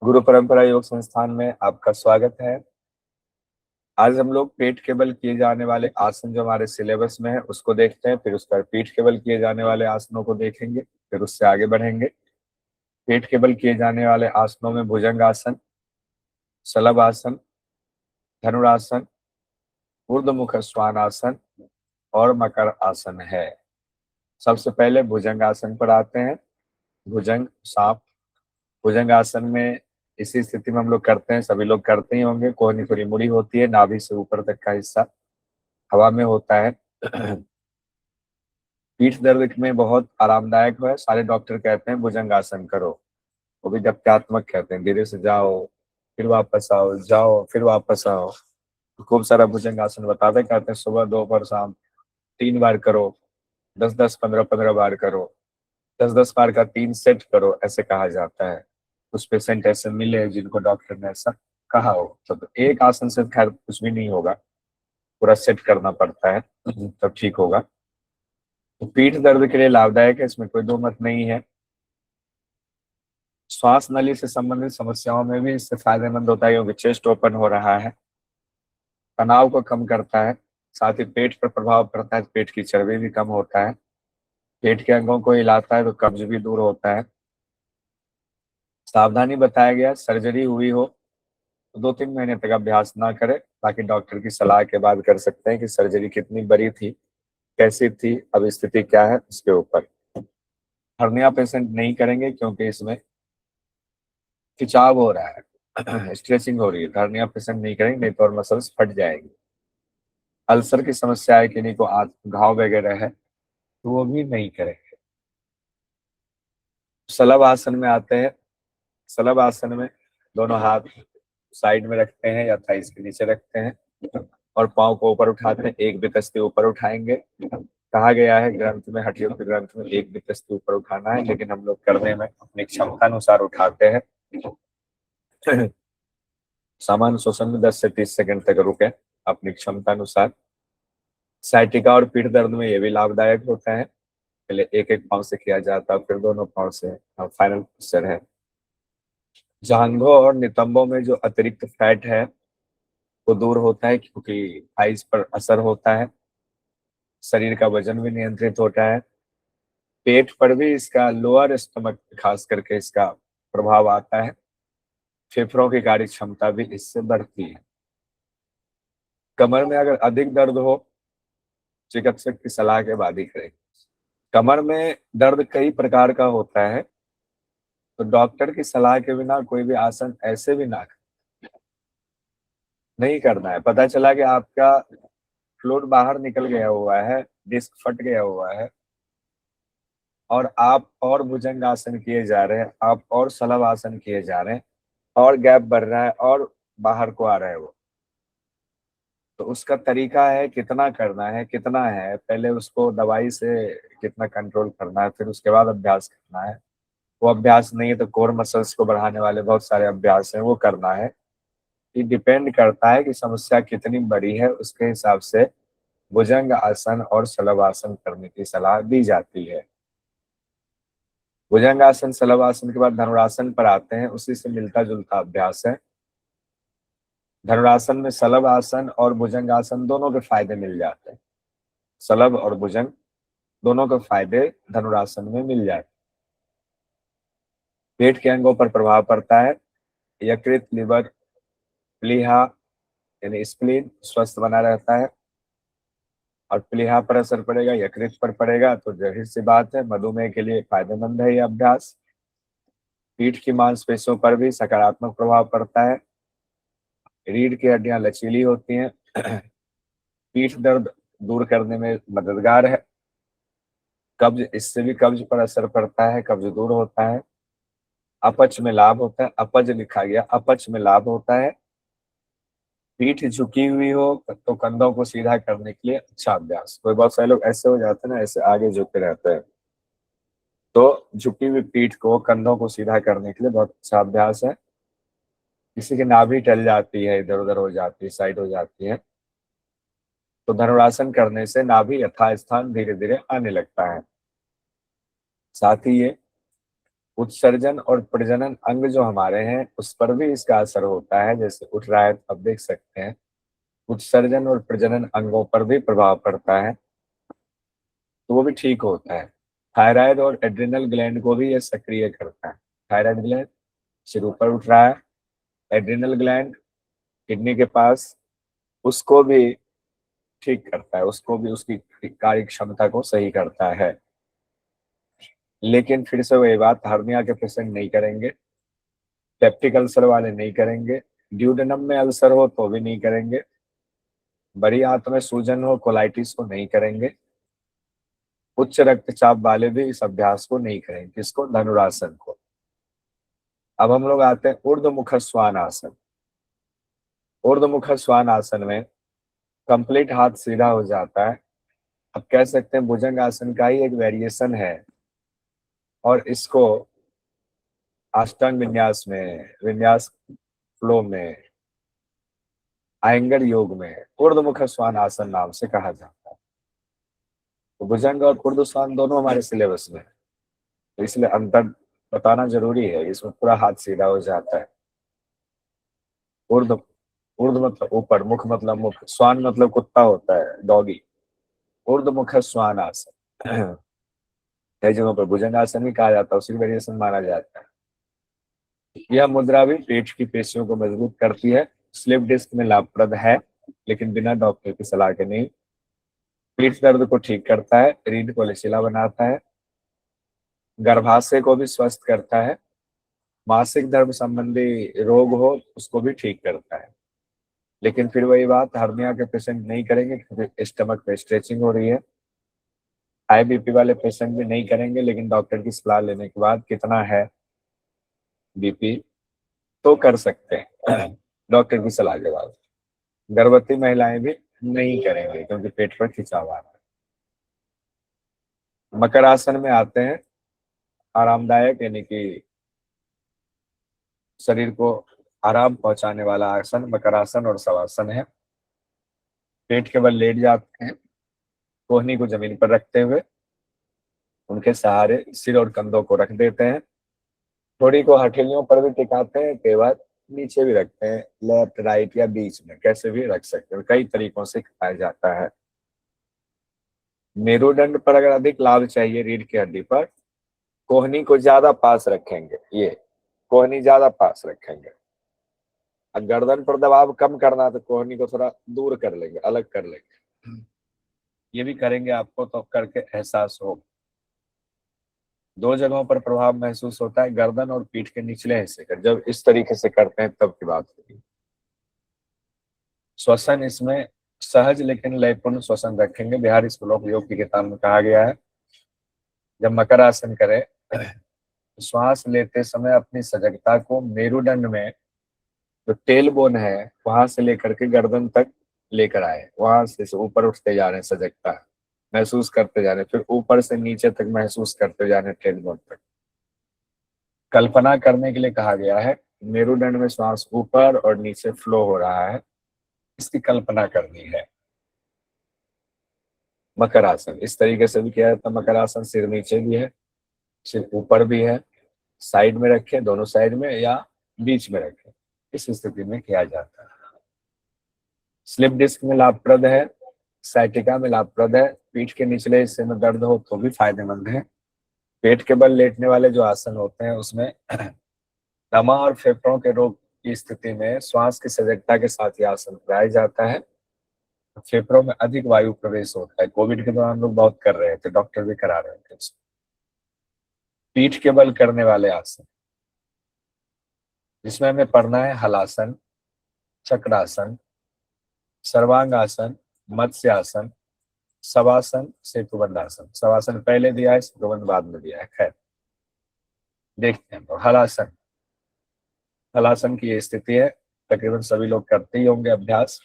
गुरु परंपरा योग संस्थान में आपका स्वागत है। आज हम लोग पेट के बल किए जाने वाले आसन जो हमारे सिलेबस में है उसको देखते हैं, फिर उस पर पीठ के बल किए जाने वाले आसनों को देखेंगे, फिर उससे आगे बढ़ेंगे। पेट के बल किए जाने वाले आसनों में भुजंग आसन, शलभ आसन, धनुरासन, ऊर्ध्वमुख श्वानासन और मकर आसन है। सबसे पहले भुजंग आसन पर आते हैं। भुजंग सांप। भुजंग आसन में इसी स्थिति में हम लोग करते हैं, सभी लोग करते ही होंगे। कोहनी थोड़ी मुड़ी होती है, नाभि से ऊपर तक का हिस्सा हवा में होता है। पीठ दर्द में बहुत आरामदायक है। सारे डॉक्टर कहते हैं भुजंग आसन करो, वो भी जप्त्यात्मक कहते हैं। धीरे से जाओ, फिर वापस आओ, जाओ फिर वापस आओ। खूब सारा भुजंग आसन बताते, कहते हैं सुबह दोपहर शाम 3 बार करो, 10-10, 15-15 बार करो, 10-10 बार का 3 सेट करो, ऐसे कहा जाता है। कुछ पेशेंट ऐसे मिले जिनको डॉक्टर ने ऐसा कहा हो। तो एक आसन से खैर कुछ भी नहीं होगा, पूरा सेट करना पड़ता है तब ठीक होगा। तो पीठ दर्द के लिए लाभदायक है, इसमें कोई दो मत नहीं है। श्वास नली से संबंधित समस्याओं में भी इससे फायदेमंद होता है, क्योंकि चेस्ट ओपन हो रहा है, तनाव को कम करता है, साथ ही पेट पर प्रभाव पड़ता है, पेट की चर्बी भी कम होता है, पेट के अंगों को हिलाता है तो कब्ज भी दूर होता है। सावधानी बताया गया, सर्जरी हुई हो तो 2-3 महीने तक अभ्यास ना करें, बाकी डॉक्टर की सलाह के बाद कर सकते हैं कि सर्जरी कितनी बड़ी थी, कैसी थी, अब स्थिति क्या है उसके ऊपर। हर्निया पेशेंट नहीं करेंगे क्योंकि इसमें खिंचाव हो रहा है, स्ट्रेचिंग हो रही है। हर्निया पेशेंट नहीं करेंगे, नहीं तो और मसल्स फट जाएंगी। अल्सर की समस्या है, किन्हीं को घाव वगैरह है तो वो भी नहीं करेंगे। शलभ आसन में आते हैं। शलभ आसन में दोनों हाथ साइड में रखते हैं या थाइस के नीचे रखते हैं और पाँव को ऊपर उठाते हैं। एक बितस्ती ऊपर उठाएंगे। कहा गया है ग्रंथ में, हठयोग के ग्रंथ में, एक बितस्ती ऊपर उठाना है, लेकिन हम लोग करने में अपनी क्षमता अनुसार उठाते हैं। सामान्य श्वसन में 10 से 30 सेकंड तक रुके अपनी क्षमता अनुसार। साइटिका और पीठ दर्द में ये भी लाभदायक होता है। पहले एक एक पाँव से किया जाता है, फिर दोनों पाँव से। फाइनल पोस्चर है। जांघों और नितंबों में जो अतिरिक्त फैट है वो दूर होता है, क्योंकि थाइस पर असर होता है। शरीर का वजन भी नियंत्रित होता है। पेट पर भी इसका, लोअर स्टमक खास करके इसका प्रभाव आता है। फेफड़ों की कार्य क्षमता भी इससे बढ़ती है। कमर में अगर अधिक दर्द हो, चिकित्सक की सलाह के बाद ही करें। कमर में दर्द कई प्रकार का होता है, तो डॉक्टर की सलाह के बिना कोई भी आसन ऐसे भी ना नहीं करना है। पता चला कि आपका फ्लूइड बाहर निकल गया हुआ है, डिस्क फट गया हुआ है, और आप और भुजंग आसन किए जा रहे हैं, आप और शलभ आसन किए जा रहे हैं, और गैप बढ़ रहा है और बाहर को आ रहा है वो। तो उसका तरीका है कितना करना है, कितना है, पहले उसको दवाई से कितना कंट्रोल करना है, फिर उसके बाद अभ्यास करना है। वो अभ्यास नहीं है तो कोर मसल्स को बढ़ाने वाले बहुत सारे अभ्यास हैं, वो करना है। ये डिपेंड करता है कि समस्या कितनी बड़ी है, उसके हिसाब से भुजंग आसन और शलभ आसन करने की सलाह दी जाती है। भुजंग आसन शलभ आसन के बाद धनुरासन पर आते हैं, उसी से मिलता जुलता अभ्यास है। धनुरासन में शलभ आसन और भुजंग आसन दोनों के फायदे मिल जाते हैं। शलभ और भुजंग दोनों के फायदे धनुरासन में मिल जाते हैं। पेट के अंगों पर प्रभाव पड़ता है। यकृत, लिवर, प्लीहा यानी स्प्लीन स्वस्थ बना रहता है, और प्लीहा पर असर पड़ेगा, यकृत पर पड़ेगा तो जाहिर सी बात है मधुमेह के लिए फायदेमंद है ये अभ्यास। पीठ की मांसपेशियों पर भी सकारात्मक प्रभाव पड़ता है। रीढ़ की हड्डियां लचीली होती हैं। पीठ दर्द दूर करने में मददगार है। कब्ज, इससे भी कब्ज पर असर पड़ता है, कब्ज दूर होता है। अपच में लाभ होता है, अपच लिखा गया, अपच में लाभ होता है। पीठ झुकी हुई हो तो कंधों को सीधा करने के लिए अच्छा अभ्यास। कोई बहुत सारे लोग ऐसे हो जाते हैं ना, ऐसे आगे झुके रहते हैं, तो झुकी हुई पीठ को, कंधों को सीधा करने के लिए बहुत अच्छा अभ्यास है। किसी की नाभि टल जाती है, इधर उधर हो जाती है, साइड हो जाती है, तो धनुरासन करने से नाभि यथास्थान धीरे धीरे आने लगता है। साथ ही ये उत्सर्जन और प्रजनन अंग जो हमारे हैं उस पर भी इसका असर होता है। जैसे उठ रहा है तो अब देख सकते हैं, उत्सर्जन और प्रजनन अंगों पर भी प्रभाव पड़ता है, तो वो भी ठीक होता है। थायराइड और एड्रिनल ग्लैंड को भी ये सक्रिय करता है। थायराइड ग्लैंड सिर ऊपर उठ रहा है, एड्रिनल ग्लैंड किडनी के पास, उसको भी ठीक करता है, उसको भी उसकी कार्य क्षमता को सही करता है। लेकिन फिर से वही बात, हार्निया के पेशेंट नहीं करेंगे, पेप्टिक अल्सर वाले नहीं करेंगे, ड्यूडेनम में अल्सर हो तो भी नहीं करेंगे, बड़ी आंत में सूजन हो कोलाइटिस को नहीं करेंगे, उच्च रक्तचाप वाले भी इस अभ्यास को नहीं करेंगे। किसको? धनुरासन को। अब हम लोग आते हैं ऊर्ध्वमुख श्वान आसन। ऊर्ध्वमुख श्वान आसन में कंप्लीट हाथ सीधा हो जाता है। अब कह सकते हैं भुजंग आसन का ही एक वेरिएशन है, और इसको अष्टांग विन्यास में, विन्यास फ्लो में, आयंगर योग में ऊर्ध्वमुख श्वान आसन नाम से कहा जाता है। तो भुजंग और ऊर्ध्व श्वान दोनों हमारे सिलेबस में है, तो इसलिए अंतर बताना जरूरी है। इसमें पूरा हाथ सीधा हो जाता है। ऊर्ध्व, ऊर्ध्व मतलब ऊपर, मुख मतलब मुख, श्वान मतलब कुत्ता होता है, डॉगी। ऊर्ध्वमुख श्वान आसन कई जगहों पर भुजंग आसन भी कहा जाता है, उसी वेरिएशन माना जाता है। यह मुद्रा भी पेट की पेशियों को मजबूत करती है, स्लिप डिस्क में लाभप्रद है, लेकिन बिना डॉक्टर की सलाह के नहीं। पीठ दर्द को ठीक करता है, रीढ़ को लचीला बनाता है, गर्भाशय को भी स्वस्थ करता है, मासिक धर्म संबंधी रोग हो उसको भी ठीक करता है। लेकिन फिर वही बात, हर्निया के पेशेंट नहीं करेंगे क्योंकि स्टमक पे स्ट्रेचिंग हो रही है। हाई बीपी वाले पेशेंट भी नहीं करेंगे, लेकिन डॉक्टर की सलाह लेने के बाद कितना है बीपी तो कर सकते हैं डॉक्टर की सलाह के बाद। गर्भवती महिलाएं भी नहीं करेंगे क्योंकि पेट पर खिंचाव आ रहा है। मकर आसन में आते हैं, आरामदायक यानी कि शरीर को आराम पहुंचाने वाला आसन मकरासन और शवासन है। पेट के बल लेट जाते हैं, कोहनी को जमीन पर रखते हुए उनके सहारे सिर और कंधों को रख देते हैं। थोड़ी को हथेलियों पर भी टिकाते हैं, कई बार नीचे भी रखते हैं, लेफ्ट राइट या बीच में कैसे भी रख सकते हैं, कई तरीकों से खाया जाता है। मेरुदंड पर अगर अधिक लाभ चाहिए रीढ़ की हड्डी पर, कोहनी को ज्यादा पास रखेंगे, ये कोहनी ज्यादा पास रखेंगे। अब गर्दन पर दबाव कम करना तो कोहनी को थोड़ा दूर कर लेंगे, अलग कर लेंगे। ये भी करेंगे, आपको तो करके एहसास हो। दो जगहों पर प्रभाव महसूस होता है, गर्दन और पीठ के निचले हिस्से का। जब इस तरीके से करते हैं तब की बात होगी। श्वसन इसमें सहज लेकिन लयपूर्ण श्वसन रखेंगे, बिहारी श्लोक योग की किताब में कहा गया है। जब मकर आसन करें, श्वास लेते समय अपनी सजगता को मेरुदंड में जो टेल बोन है वहां से लेकर के गर्दन तक लेकर आए, वहां से ऊपर उठते जा रहे हैं, सजगता महसूस करते जा रहे हैं, फिर ऊपर से नीचे तक महसूस करते जा रहे हैं, टेल बोन तक। कल्पना करने के लिए कहा गया है, मेरुदंड में श्वास ऊपर और नीचे फ्लो हो रहा है, इसकी कल्पना करनी है। मकर आसन इस तरीके से भी किया जाता है। मकर आसन सिर नीचे भी है, सिर ऊपर भी है, साइड में रखें, दोनों साइड में या बीच में रखें, इस स्थिति में किया जाता है। स्लिप डिस्क में लाभप्रद है, साइटिका में लाभप्रद है, पीठ के निचले हिस्से में दर्द हो तो भी फायदेमंद है। पेट के बल लेटने वाले जो आसन होते हैं उसमें दमा और फेफड़ों के रोग की स्थिति में श्वास की सजगता के साथ ये आसन कराया जाता है। फेफड़ों में अधिक वायु प्रवेश होता है, कोविड के दौरान लोग बहुत कर रहे थे, डॉक्टर भी करा रहे थे। पीठ के बल करने वाले आसन, जिसमें हमें पढ़ना है हलासन, चक्रासन, सर्वांगासन, मत्स्यासन, शवासन, सेतुबंधासन। शवासन पहले दिया है, सेतुबंध बाद में दिया है, खैर देखते हैं। तो हलासन, हलासन की ये स्थिति है, तकरीबन सभी लोग करते ही होंगे अभ्यास।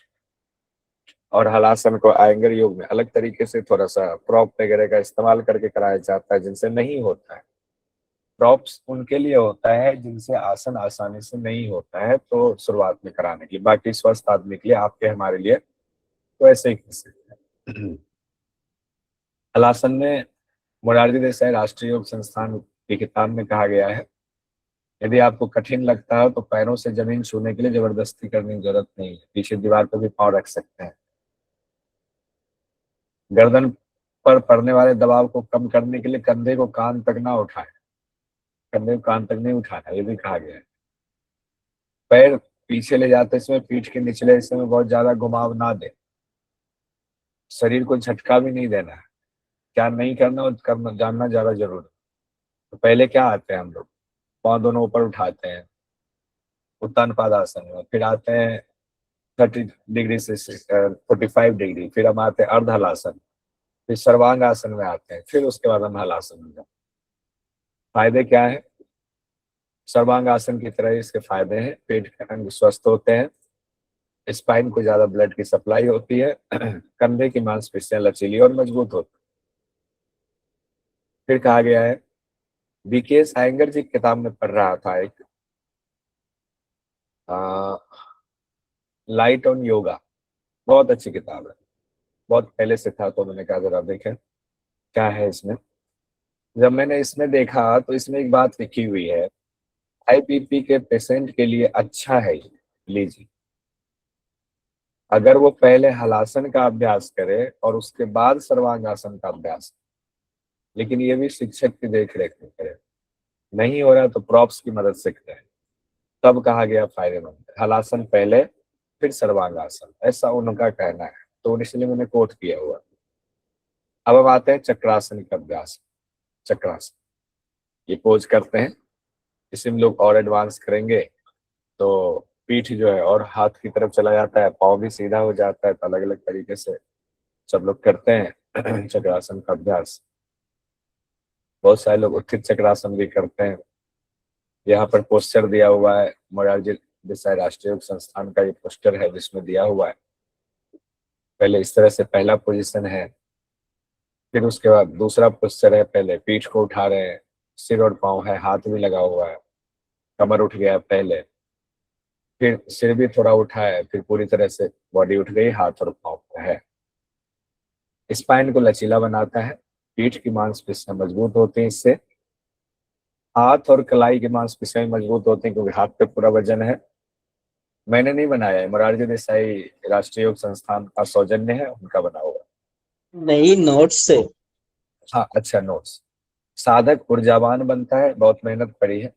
और हलासन को आयंगर योग में अलग तरीके से थोड़ा सा प्रॉप वगैरह का इस्तेमाल करके कराया जाता है, जिनसे नहीं होता है। प्रॉप्स उनके लिए होता है जिनसे आसन आसानी से नहीं होता है, तो शुरुआत में कराने के लिए, बाकी स्वस्थ आदमी के लिए, आपके हमारे लिए तो ऐसे ही कर सकते हैं। हलासन में मोरारजी देसाई राष्ट्रीय योग संस्थान की किताब में कहा गया है, यदि आपको कठिन लगता है तो पैरों से जमीन छूने के लिए जबरदस्ती करने की जरूरत नहीं है, पीछे दीवार पर भी पाँव रख सकते हैं। गर्दन पर पड़ने वाले दबाव को कम करने के लिए कंधे को कान तक ना उठाएं, कंधे को कान तक नहीं उठाना, ये भी कहा गया है। पैर पीछे ले जाते समय पीठ के निचले हिस्से में बहुत ज्यादा घुमाव ना दे, शरीर को झटका भी नहीं देना है। क्या नहीं करना और करना जानना ज्यादा जरूरी है। तो पहले क्या आते हैं हम लोग, पाँव दोनों ऊपर उठाते हैं उत्तान पादासन में, फिर आते हैं 30 डिग्री से 45 डिग्री, फिर हम आते हैं अर्ध हलासन, फिर सर्वांग आसन में आते हैं, फिर उसके बाद हम हलासन में जाते हैं। फायदे क्या है, सर्वांग आसन की तरह इसके फायदे हैं, पेट के अंग स्वस्थ होते हैं, स्पाइन को ज्यादा ब्लड की सप्लाई होती है, कंधे की मांसपेशियां लचीली और मजबूत होती है। फिर कहा गया है, बीकेएस आयंगर जी की किताब में पढ़ रहा था एक, लाइट ऑन योगा, बहुत अच्छी किताब है, बहुत पहले से था तो मैंने कहा जरा देखें क्या है इसमें। जब मैंने इसमें देखा तो इसमें एक बात लिखी हुई है, हाई बीपी के पेशेंट के लिए अच्छा है ये, लीजिए, अगर वो पहले हलासन का अभ्यास करे और उसके बाद सर्वांगासन का अभ्यास, लेकिन ये भी शिक्षक की देख रेख में करे, नहीं हो रहा तो प्रॉप्स की मदद से करें, तब कहा गया फायदेमंद है। हलासन पहले फिर सर्वांगासन, ऐसा उनका कहना है, तो इसलिए मैंने कोट किया हुआ। अब हम आते हैं चक्रासन का अभ्यास। चक्रासन, ये पोज करते हैं, इसे हम लोग और एडवांस करेंगे तो पीठ जो है और हाथ की तरफ चला जाता है, पाँव भी सीधा हो जाता है, तो अलग अलग तरीके से सब लोग करते हैं चक्रासन का अभ्यास। बहुत सारे लोग उत्थित चक्रासन भी करते हैं। यहाँ पर पोस्टर दिया हुआ है, मोरारजी देसाई राष्ट्रीय योग संस्थान का ये पोस्टर है जिसमें दिया हुआ है। पहले इस तरह से पहला पोजीशन है, फिर उसके बाद दूसरा पोस्टर है, पहले पीठ को उठा रहे हैं, सिर और पाँव है, हाथ भी लगा हुआ है, कमर उठ गया है पहले, फिर सिर भी थोड़ा उठा है, फिर पूरी तरह से बॉडी उठ गई, हाथ और पाँव पे है। स्पाइन को लचीला बनाता है, पीठ की मांसपेशियां मजबूत होती हैं इससे, हाथ और कलाई की मांसपेशियां मजबूत होती हैं क्योंकि हाथ पे पूरा वजन है। मैंने नहीं बनाया है, मोरारजी देसाई राष्ट्रीय योग संस्थान का सौजन्य है, उनका बना हुआ। नहीं, नोट्स से। हाँ अच्छा, नोट्स। साधक ऊर्जावान बनता है, बहुत मेहनत पड़ी है,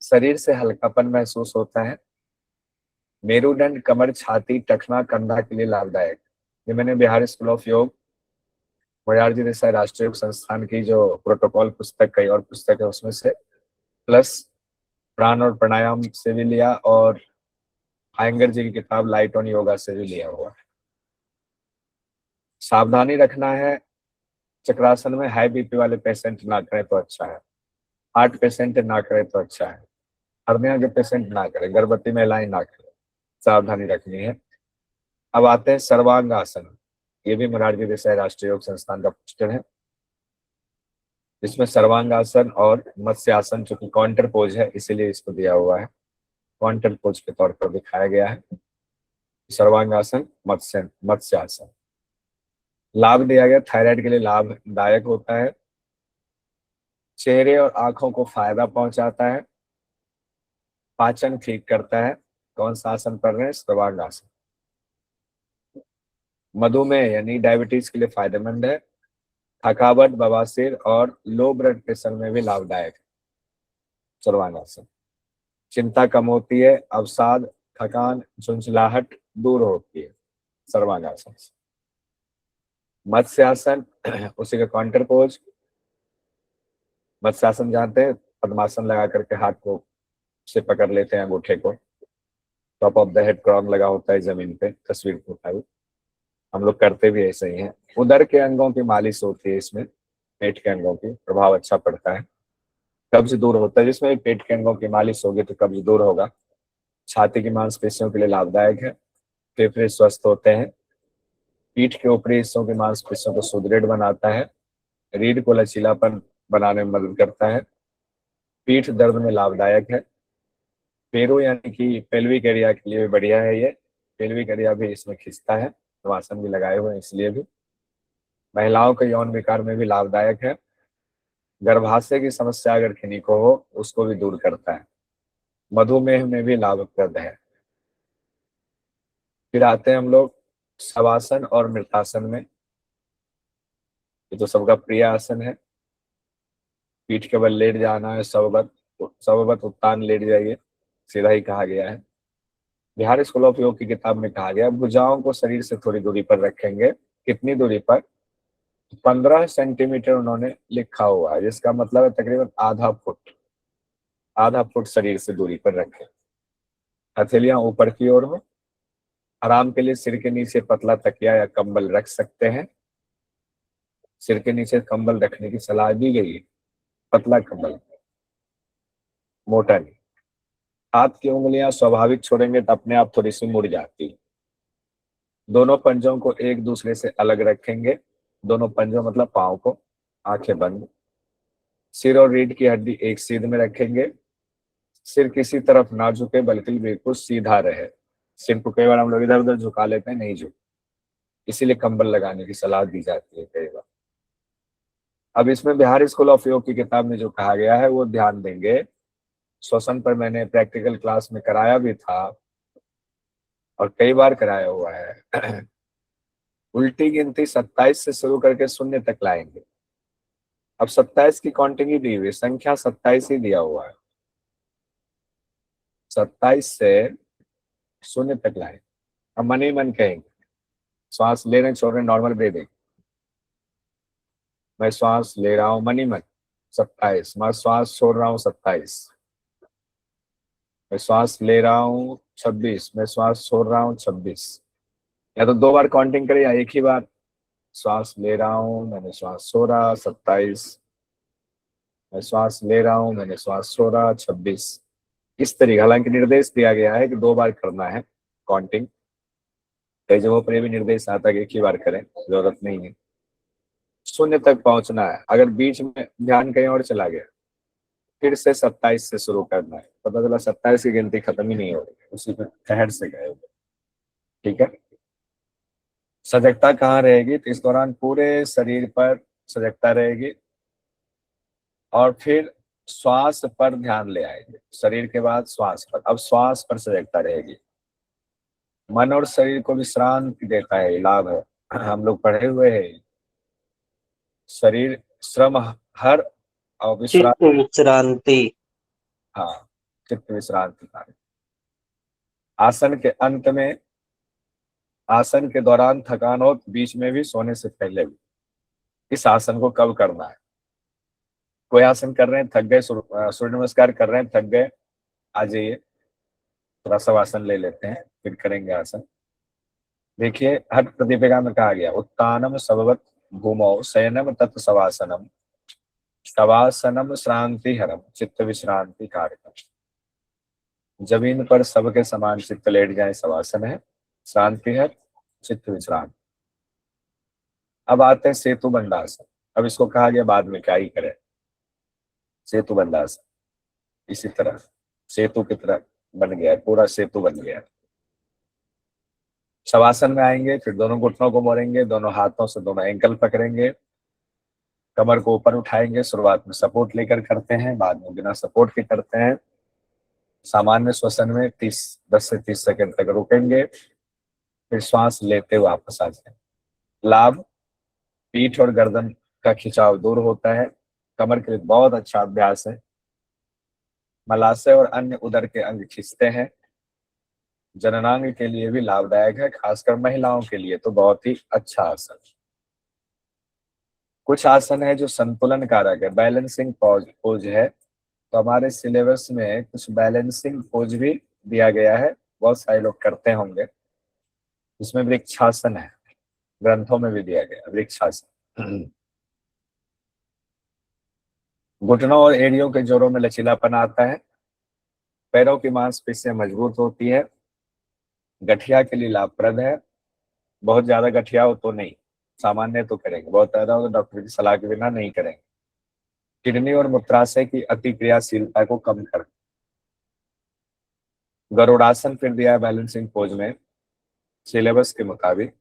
शरीर से हल्कापन महसूस होता है, मेरुदंड, कमर, छाती, टखना, कंधा के लिए लाभदायक। ये मैंने बिहार स्कूल ऑफ योग, मोरारजी देसाई राष्ट्रीय योग संस्थान की जो प्रोटोकॉल पुस्तक, कई और पुस्तक है उसमें से, प्लस प्राण और प्राणायाम से भी लिया, और आयंगर जी की किताब लाइट ऑन योगा से भी लिया हुआ है। सावधानी रखना है, चक्रासन में हाई बीपी वाले पेशेंट ना करें तो अच्छा है, हार्ट पेशेंट ना करें तो अच्छा है, हर्निया के पेशेंट ना करें, गर्भवती महिलाएं ना करें, सावधानी रखनी है। अब आते हैं सर्वांग आसन, ये भी मोरारजी देसाई राष्ट्रीय योग संस्थान का पोस्टर है, जिसमें सर्वांग आसन और मत्स्य आसन, जो कि काउंटर पोज है इसीलिए इसको दिया हुआ है, काउंटर पोज के तौर पर दिखाया गया है। सर्वांग आसन, मत्स्य आसन। लाभ दिया गया, थायराइड के लिए लाभदायक होता है, चेहरे और आंखों को फायदा पहुंचाता है, पाचन ठीक करता है। कौन सा आसन कर रहे हैं, सर्वांग आसन। मधुमेह यानी डायबिटीज के लिए फायदेमंद है, थकावट, बवासीर और लो ब्लड प्रेशर में भी लाभदायक है सर्वांग आसन। चिंता कम होती है, अवसाद, थकान, झुंझलाहट दूर होती है सर्वांग आसन से। मत्स्य आसन उसी का काउंटर पोज। मत्स्यासन जानते हैं, पद्मासन लगा करके हाथ को से पकड़ लेते हैं अंगूठे को, top of the head crown लगा होता है जमीन पे, तस्वीर को उठाई, हम लोग करते भी ऐसे ही हैं। उदर के अंगों की मालिश होती है इसमें, पेट के अंगों की, प्रभाव अच्छा पड़ता है, कब्ज दूर होता है, जिसमें पेट के अंगों की मालिश होगी तो कब्ज दूर होगा। छाती की मांसपेशियों के लिए लाभदायक है, फेफड़े स्वस्थ होते हैं, पीठ के ऊपरी हिस्सों की मांसपेशियों को सुदृढ़ बनाता है, रीढ़ को लचीलापन बनाने में मदद करता है, पीठ दर्द में लाभदायक है, पेरू यानी कि पेल्विक एरिया के लिए भी बढ़िया है ये, पेल्विक एरिया भी इसमें खिंचता है, तो आसन भी लगाए हुए हैं इसलिए भी। महिलाओं के यौन विकार में भी लाभदायक है, गर्भाशय की समस्या अगर किन्हीं को हो उसको भी दूर करता है, मधुमेह में भी लाभप्रद है। फिर आते हैं हम लोग शवासन और मृतासन में। ये तो सबका प्रिय आसन है। पीठ के बल लेट जाना है, सवबत सवबत उत्तान लेट जाइए, सीधा ही कहा गया है। बिहार स्कूल ऑफ योग की किताब में कहा गया भुजाओं को शरीर से थोड़ी दूरी पर रखेंगे। कितनी दूरी पर? 15 सेंटीमीटर उन्होंने लिखा हुआ है, जिसका मतलब है तकरीबन आधा फुट। आधा फुट शरीर से दूरी पर रखें। हथेलियां ऊपर की ओर हो। आराम के लिए सिर के नीचे पतला तकिया या कंबल रख सकते हैं। सिर के नीचे कंबल रखने की सलाह दी गई है, पतला कंबल, मोटा नहीं। हाथ की उंगलियां स्वाभाविक छोड़ेंगे तो अपने आप थोड़ी सी मुड़ जाती है। दोनों पंजों को एक दूसरे से अलग रखेंगे। दोनों पंजों मतलब पाँव को, आंखें बंद। सिर और रीढ़ की हड्डी एक सीध में रखेंगे। सिर किसी तरफ ना झुके बल्कि बिल्कुल सीधा रहे। सिर को कई बार हम लोग इधर उधर झुका लेते हैं, नहीं झुक, इसीलिए कंबल लगाने की सलाह दी जाती है कई बार। अब इसमें बिहार स्कूल ऑफ योग की किताब में जो कहा गया है वो ध्यान देंगे। श्वसन पर मैंने प्रैक्टिकल क्लास में कराया भी था और कई बार कराया हुआ है। उल्टी गिनती 27 से शुरू करके शून्य तक लाएंगे। अब 27 की काउंटिंग ही दी हुई, संख्या 27 ही दिया हुआ है। 27 से शून्य तक लाएंगे। अब मन ही मन कहेंगे, श्वास ले रहे छोड़ रहे, नॉर्मल ब्रीदिंग। मैं श्वास ले रहा हूँ मन ही मन 27। मैं श्वास छोड़ रहा हूँ 27। मैं श्वास ले रहा हूँ 26। मैं श्वास छोड़ रहा हूँ 26। या तो 2 बार काउंटिंग करें या एक ही बार। श्वास ले रहा हूँ, मैंने श्वास छोड़ा 27। मैं श्वास ले रहा हूँ, मैंने श्वास छोड़ा 26। इस तरीके, हालांकि निर्देश दिया गया है कि 2 बार करना है काउंटिंग। कई जगहों पर भी निर्देश आता है कि एक ही बार करें, जरूरत नहीं है। शून्य तक पहुंचना है। अगर बीच में ध्यान कहीं और चला गया फिर से 27 से शुरू करना है। पता चला 27 की गिनती खत्म ही नहीं हो रही, उसी में ठहर से गए। ठीक है। सजगता कहाँ रहेगी? तो इस दौरान पूरे शरीर पर सजगता रहेगी और फिर श्वास पर ध्यान ले आएंगे। शरीर के बाद श्वास पर, अब श्वास पर सजगता रहेगी। मन और शरीर को विश्रांति देता है, लाभ है। हम लोग पढ़े हुए हैं शरीर श्रम हर और विश्राम। चित्त विश्रांति। हाँ, चित्त विश्रांति का। आसन के अंत में, आसन के दौरान थकान हो, बीच में भी, सोने से पहले भी। इस आसन को कब करना है? कोई आसन कर रहे हैं, थक गए, सूर्य नमस्कार कर रहे हैं, थक गए, आ जाइए थोड़ा सा आसन ले लेते हैं, फिर करेंगे आसन। देखिए हठ प्रतिपिका में कहा गया उत्तानम सबवत भूमौ शयनम तत् शवासनम, शवासनम श्रांति हरम चित्त विश्रांति कारकम। जमीन पर सबके समान चित्त लेट जाए, शवासन है। शांति है, चित्त विश्रांति। अब आते हैं सेतु बंधासन। अब इसको कहा गया बाद में क्या ही करें, सेतु बंधासन। इसी तरह सेतु की तरह बन गया है, पूरा सेतु बन गया है। शवासन में आएंगे, फिर दोनों घुटनों को मोड़ेंगे, दोनों हाथों से दोनों एंकल पकड़ेंगे, कमर को ऊपर उठाएंगे। शुरुआत में सपोर्ट लेकर करते हैं, बाद में बिना सपोर्ट के करते हैं। सामान्य श्वसन में 10 से 30 सेकंड तक रुकेंगे, फिर श्वास लेते वापस आ जाए। लाभ, पीठ और गर्दन का खिंचाव दूर होता है। कमर के लिए बहुत अच्छा अभ्यास है। मलाशय और अन्य उदर के अंग खिंचते हैं। जननांग के लिए भी लाभदायक है, खासकर महिलाओं के लिए तो बहुत ही अच्छा आसन। कुछ आसन है जो संतुलन कारक है, बैलेंसिंग पोज है। तो हमारे सिलेबस में कुछ बैलेंसिंग पोज भी दिया गया है, बहुत सारे लोग करते होंगे। इसमें वृक्षासन है, ग्रंथों में भी दिया गया वृक्षासन। घुटनों और एड़ियों के जोड़ों में लचीलापन आता है। पैरों की मांसपेशियां मजबूत होती है। गठिया के लिए लाभप्रद है। बहुत ज्यादा गठिया हो तो नहीं, सामान्य तो करेंगे, बहुत ज्यादा हो तो डॉक्टर की सलाह के बिना नहीं करेंगे। किडनी और मूत्राशय की अतिक्रियाशीलता को कम कर। गरुड़ासन फिर दिया है बैलेंसिंग पोज में सिलेबस के मुताबिक।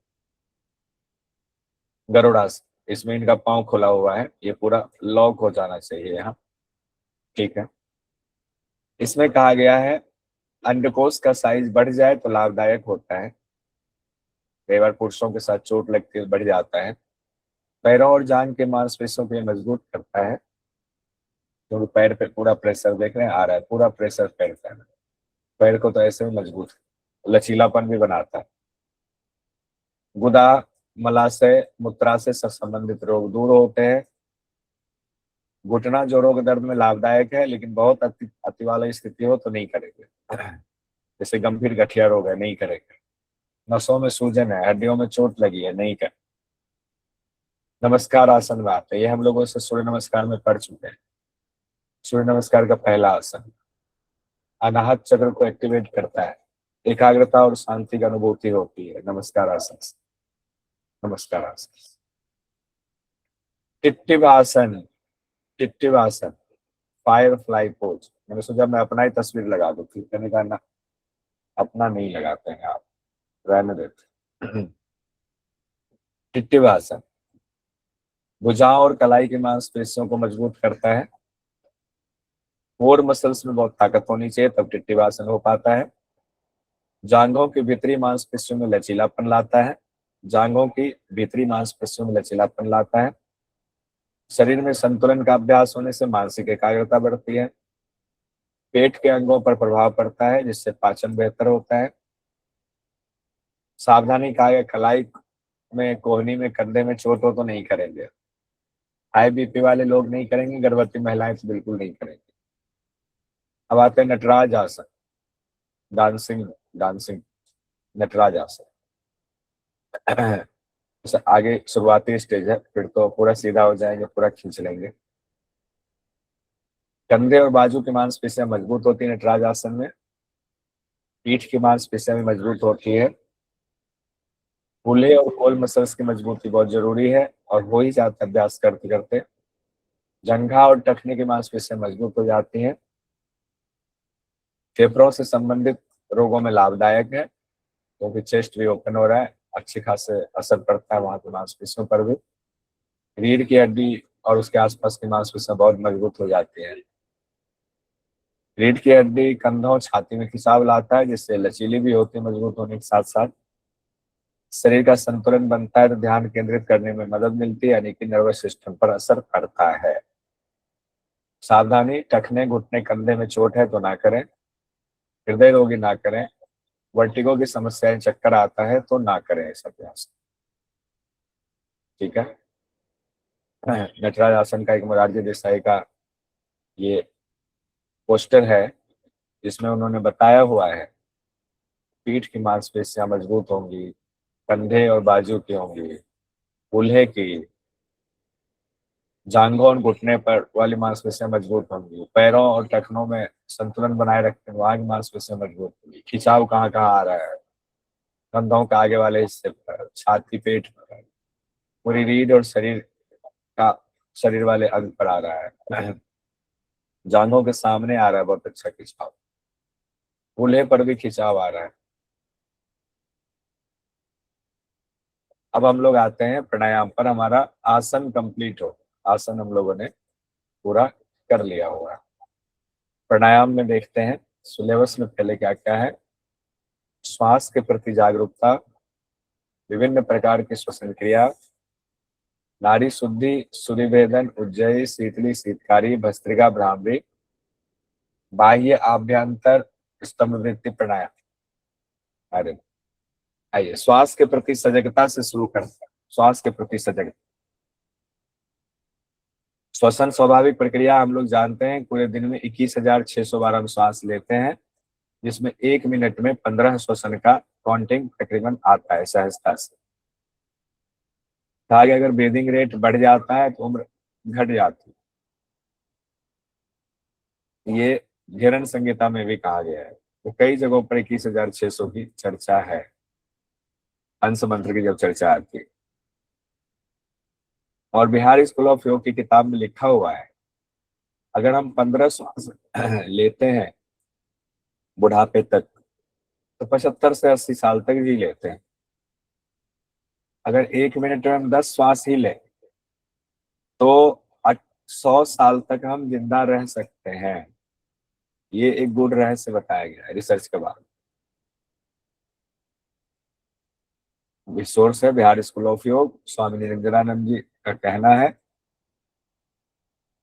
गरुड़ासन इसमें इनका पाँव खुला हुआ है, ये पूरा लॉक हो जाना चाहिए यहाँ, ठीक है। इसमें कहा गया है अंडकोश का साइज बढ़ जाए तो लाभदायक होता है। कई बार पुरुषों के साथ चोट लगती है, बढ़ जाता है। पैरों और जांघ के मांसपेशियों को ये मजबूत करता है, क्योंकि पैर पे पूरा प्रेशर देख रहे हैं आ रहा है, पूरा प्रेशर पैर पे है। पैर को तो ऐसे में मजबूत, लचीलापन भी बनाता है। गुदा, मलाशय, मूत्राशय से संबंधित रोग दूर होते हैं। घुटना जोड़ों के दर्द में लाभदायक है, लेकिन बहुत अति वाली स्थिति हो तो नहीं करेंगे। जैसे गंभीर गठिया रोग है, नहीं करेंगे। नसों में सूजन है, हड्डियों में चोट लगी है, नहीं करें। नमस्कार आसन में आते हैं, ये हम लोगों से सूर्य नमस्कार में पढ़ चुके हैं। सूर्य नमस्कार का पहला आसन अनाहत चक्र को एक्टिवेट करता है, एकाग्रता और शांति की अनुभूति होती है नमस्कार आसन से। नमस्कार आसन, टिट्टिव आसन, टिट्टिव आसन, फायर फ्लाई पोज। मैंने सोचा मैं अपना ही तस्वीर लगा दूं, फिर मैंने कहा ना, अपना नहीं लगाते हैं आप, रहने देते। टिट्टिव आसन भुजाओं और कलाई की मांसपेशियों को मजबूत करता है। कोर मसल्स में बहुत ताकत होनी चाहिए तब टिट्टिव आसन हो पाता है। जांघों की भीतरी मांसपेशियों में लचीलापन लाता है, जांघों की भीतरी मांसपेशियों में लचीलापन लाता है। शरीर में संतुलन का अभ्यास होने से मानसिक एकाग्रता बढ़ती है। पेट के अंगों पर प्रभाव पड़ता है, जिससे पाचन बेहतर होता है। सावधानी कहा गया, कलाई में, कोहनी में, कंधे में चोट हो तो नहीं करेंगे। हाई बीपी वाले लोग नहीं करेंगे, गर्भवती महिलाएं तो बिल्कुल नहीं करेंगे। अब आते हैं नटराज आसन, डांसिंग, डांसिंग नटराज आसन। आगे शुरुआती स्टेज है, फिर तो पूरा सीधा हो जाएंगे, पूरा खींच लेंगे। कंधे और बाजू की मांसपेशियां मजबूत होती है नटराज आसन में। पीठ की मांसपेशियां भी मजबूत होती है। कूल्हे और कोल मसल्स की मजबूती बहुत जरूरी है, और हो ही जाता है अभ्यास करते करते। जंघा और टखने की मांसपेशियां मजबूत हो जाती हैं। फेफड़ों से संबंधित रोगों में लाभदायक है, क्योंकि चेस्ट भी ओपन हो रहा है, अच्छी खासे असर पड़ता है वहां की मांसपेशियों पर भी। रीढ़ की हड्डी और उसके आसपास की मांसपेशियां बहुत मजबूत हो जाती है। रीढ़ की हड्डी कंधों, छाती में खिंचाव लाता है, जिससे लचीली भी होती है मजबूत होने के साथ साथ। शरीर का संतुलन बनता है, तो ध्यान केंद्रित करने में मदद मिलती है, यानी कि नर्वस सिस्टम पर असर पड़ता है। सावधानी, टखने, घुटने, कंधे में चोट है तो ना करें। हृदय रोगी ना करें। वर्टिगो की समस्याएं, चक्कर आता है तो ना करें इस अभ्यास, ठीक है। नटराज आसन का एक मोरारजी देसाई का ये पोस्टर है, जिसमें उन्होंने बताया हुआ है पीठ की मांसपेशियां मजबूत होंगी, कंधे और बाजू की होंगी, कूल्हे की, जांघों और घुटने पर वाली मांसपेशियां मजबूत होंगी, पैरों और टखनों में संतुलन बनाए रखते हैं वहां की मांसपेशियां मजबूत होंगी। खिंचाव कहाँ कहाँ आ रहा है, कंधों के आगे वाले हिस्से पर, छाती, पेट पर, पूरी रीढ़ और शरीर का, शरीर वाले अंग पर आ रहा है। जांघों के सामने आ रहा है बहुत अच्छा खिंचाव, कूल्हे पर भी खिंचाव आ रहा है। अब हम लोग आते हैं प्राणायाम पर। हमारा आसन कंप्लीट हो, आसन हम लोगों ने पूरा कर लिया हुआ है। प्राणायाम में देखते हैं सिलेबस में पहले क्या क्या है। श्वास के प्रति जागरूकता, विभिन्न प्रकार की श्वसन क्रिया, नाड़ी शुद्धि, सूर्यभेदन, उज्जयी, शीतली, शीतकारी, भस्त्रिका, भ्रामरी, बाह्य आभ्यंतर स्तंभवृत्ति प्राणायाम। अरे आइए श्वास के प्रति सजगता से शुरू करते हैं। श्वास के प्रति सजगता, श्वसन स्वाभाविक प्रक्रिया हम लोग जानते हैं। पूरे दिन में 21,600 बार हम श्वास लेते हैं, जिसमें 1 मिनट में 15 श्वसन का काउंटिंग तकरीबन आता है सहजता से। आगे अगर ब्रीदिंग रेट बढ़ जाता है तो उम्र घट जाती है, ये घेरन संहिता में भी कहा गया है। तो कई जगहों पर 21,600 की चर्चा है, हंस मंत्र की जब चर्चा आती है। और बिहार स्कूल ऑफ योग की किताब में लिखा हुआ है, अगर हम 15 श्वास लेते हैं बुढ़ापे तक, तो 75 से 80 साल तक जी लेते हैं। अगर 1 मिनट में हम 10 श्वास ही लें तो 100 साल तक हम जिंदा रह सकते हैं। ये एक गुड रहस्य बताया गया है रिसर्च के बाद। सोर्स है बिहार स्कूल ऑफ योग, स्वामी निरंजनानंद जी का कहना है।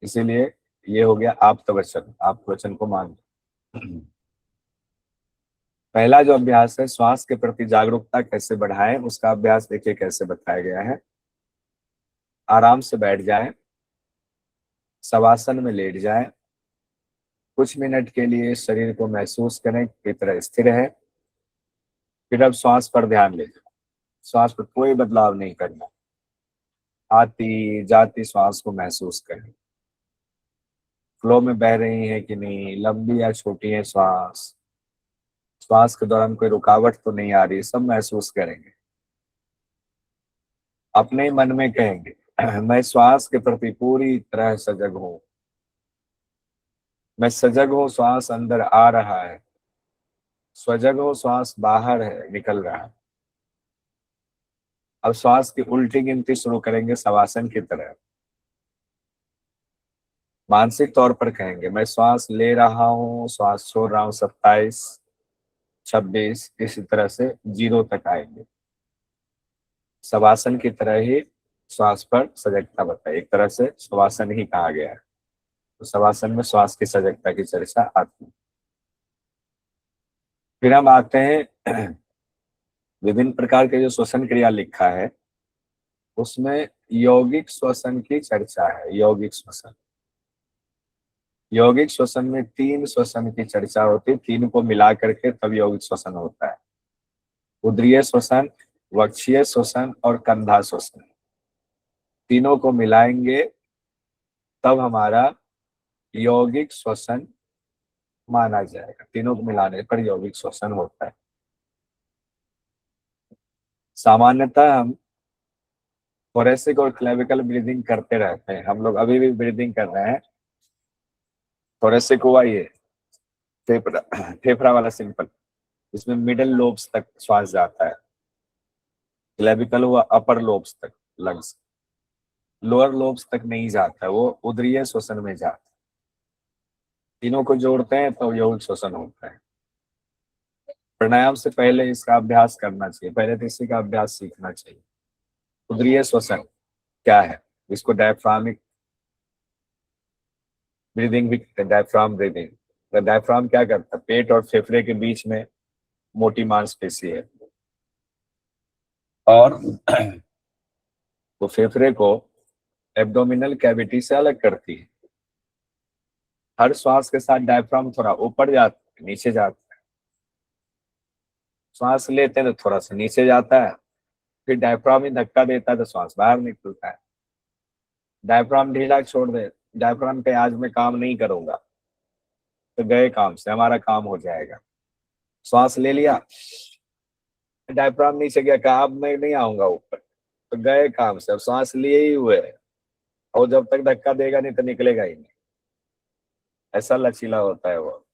इसीलिए ये हो गया आप वचन, आप वचन को मान। पहला जो अभ्यास है, श्वास के प्रति जागरूकता कैसे बढ़ाएं, उसका अभ्यास देखिए कैसे बताया गया है। आराम से बैठ जाएं, शवासन में लेट जाएं, कुछ मिनट के लिए शरीर को महसूस करें की तरह स्थिर है। फिर अब श्वास पर ध्यान ले जाए, श्वास पर कोई बदलाव नहीं करना, आती जाती श्वास को महसूस करें, फ्लो में बह रही है कि नहीं, लंबी या छोटी है श्वास, श्वास के दौरान कोई रुकावट तो नहीं आ रही, सब महसूस करेंगे। अपने मन में कहेंगे मैं श्वास के प्रति पूरी तरह सजग हूं, मैं सजग हूं, श्वास अंदर आ रहा है, सजग हूं, श्वास बाहर है, निकल रहा है। अब श्वास की उल्टी गिनती शुरू करेंगे शवासन की तरह। मानसिक तौर पर कहेंगे मैं श्वास ले रहा हूं, श्वास छोड़ रहा हूं, 27, 26, इसी तरह से 0 तक आएंगे। शवासन की तरह ही श्वास पर सजगता बताए, एक तरह से शवासन ही कहा गया है। तो शवासन में श्वास की सजगता की चर्चा आती है। फिर हम आते हैं विभिन्न प्रकार के जो श्वसन क्रिया लिखा है, उसमें यौगिक श्वसन की चर्चा है। यौगिक श्वसन, यौगिक श्वसन में 3 श्वसन की चर्चा होती है, 3 को मिला करके तब यौगिक श्वसन होता है। उदरीय श्वसन, वक्षीय श्वसन और कंधा श्वसन, तीनों को मिलाएंगे तब हमारा यौगिक श्वसन माना जाएगा। तीनों को मिलाने पर यौगिक श्वसन होता है। सामान्यतः हम थोरेसिक और क्लेविकल ब्रीदिंग करते रहते हैं, हम लोग अभी भी ब्रीदिंग कर रहे हैं। थोरेसिक हुआ ये फेफड़ा, फेफड़ा वाला सिंपल, इसमें मिडल लोब्स तक श्वास जाता है। क्लेविकल हुआ अपर लोब्स तक, लंग्स, लोअर लोब्स तक नहीं जाता है, वो उदरीय श्वसन में जाता है। तीनों को जोड़ते हैं तो यौगिक श्वसन होता है। प्राणायाम से पहले इसका अभ्यास करना चाहिए, पहले तो इसी का अभ्यास सीखना चाहिए। उदरीय श्वसन क्या है, इसको डायफ्रामिक ब्रीदिंग भी कहते हैं, डायफ्राम ब्रीदिंग। तो डायफ्राम क्या करता है, पेट और फेफड़े के बीच में मोटी मांसपेशी है, और वो फेफड़े को एब्डोमिनल कैविटी से अलग करती है। हर श्वास के साथ डायफ्राम थोड़ा ऊपर जाता है, नीचे जाता है। श्वास लेते हैं तो थोड़ा सा नीचे जाता है, फिर डायफ्राम ही धक्का देता है तो श्वास बाहर निकलता है। डायफ्राम ढीला छोड़ दे, डायफ्राम पे आज मैं काम नहीं करूंगा, तो गए काम से, हमारा काम हो जाएगा। श्वास ले लिया, डायफ्राम नीचे गया, कहा अब मैं नहीं आऊंगा ऊपर, तो गए काम से, अब सांस लिए ही हुए, और जब तक धक्का देगा नहीं तो निकलेगा ही नहीं। ऐसा लचीला होता है वो,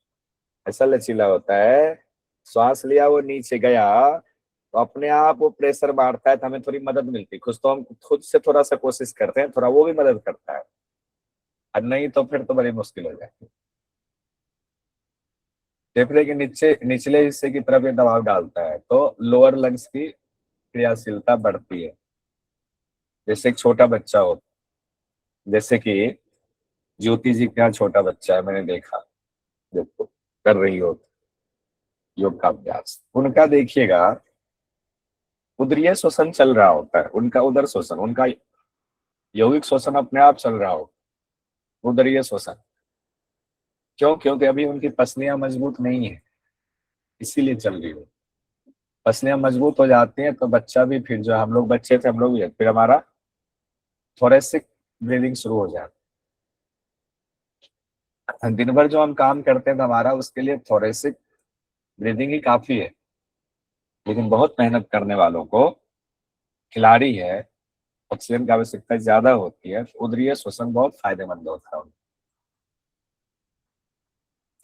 ऐसा लचीला होता है। श्वास लिया, वो नीचे गया, तो अपने आप वो प्रेशर मारता है, तो हमें थोड़ी मदद मिलती है। कुछ तो हम खुद से थोड़ा सा कोशिश करते हैं, थोड़ा वो भी मदद करता है, और नहीं तो फिर तो बड़ी मुश्किल हो जाती है। फेफड़े के नीचे निचले हिस्से की तरफ ये दबाव डालता है, तो लोअर लंग्स की क्रियाशीलता बढ़ती है। जैसे एक छोटा बच्चा हो, जैसे कि ज्योति जी का छोटा बच्चा है, मैंने देखा, देखो कर रही हो योग का अभ्यास, उनका देखिएगा उदरीय श्वसन चल रहा होता है, उनका उदर श्वसन, उनका यौगिक श्वसन अपने आप चल रहा हो, उदरीय श्वसन। क्यों? क्योंकि अभी उनकी पसलियां मजबूत नहीं है, इसीलिए चल रही हो। पसलियां मजबूत हो जाती हैं तो बच्चा भी, फिर जो हम लोग बच्चे थे, हम लोग भी, फिर हमारा थोरेसिक ब्रीदिंग शुरू हो जाता है। दिन भर जो हम काम करते हैं तो हमारा उसके लिए थोरेसिक ब्रीदिंग ही काफी है। लेकिन बहुत मेहनत करने वालों को, खिलाड़ी है, ऑक्सीजन की आवश्यकता ज्यादा होती है, तो उदरीय श्वसन बहुत फायदेमंद होता है।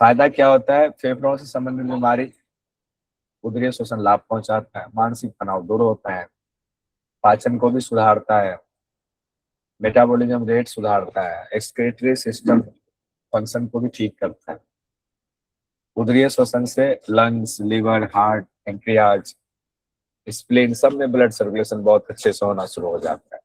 फायदा क्या होता है, फेफड़ों से संबंधित बीमारी उदरीय श्वसन लाभ पहुंचाता है, मानसिक तनाव दूर होता है, पाचन को भी सुधारता है, मेटाबॉलिज्म रेट सुधारता है, एक्सक्रीटरी सिस्टम फंक्शन को भी ठीक करता है। उदरीय श्वसन से lungs, liver, heart, pancreas, spleen सब में ब्लड सर्कुलेशन बहुत अच्छे से होना शुरू हो जाता है।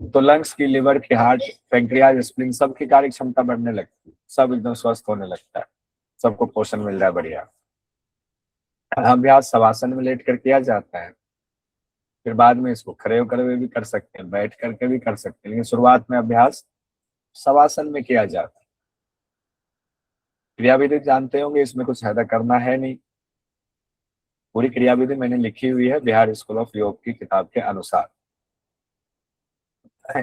तो लंग्स की, लिवर की, हार्ट, पैंक्रियाज, स्प्लीन सबकी कार्य क्षमता बढ़ने लगती है, सब एकदम स्वस्थ होने लगता है, सबको पोषण मिल रहा है बढ़िया। अभ्यास शवासन में लेट कर किया जाता है, फिर बाद में इसको खड़े होकर हुए भी कर सकते हैं, बैठ करके भी कर सकते हैं, लेकिन शुरुआत में अभ्यास शवासन में किया जाता है। क्रियाविधि जानते होंगे, इसमें कुछ ज्यादा करना है नहीं, पूरी क्रियाविधि मैंने लिखी हुई है बिहार स्कूल ऑफ योग की किताब के अनुसार।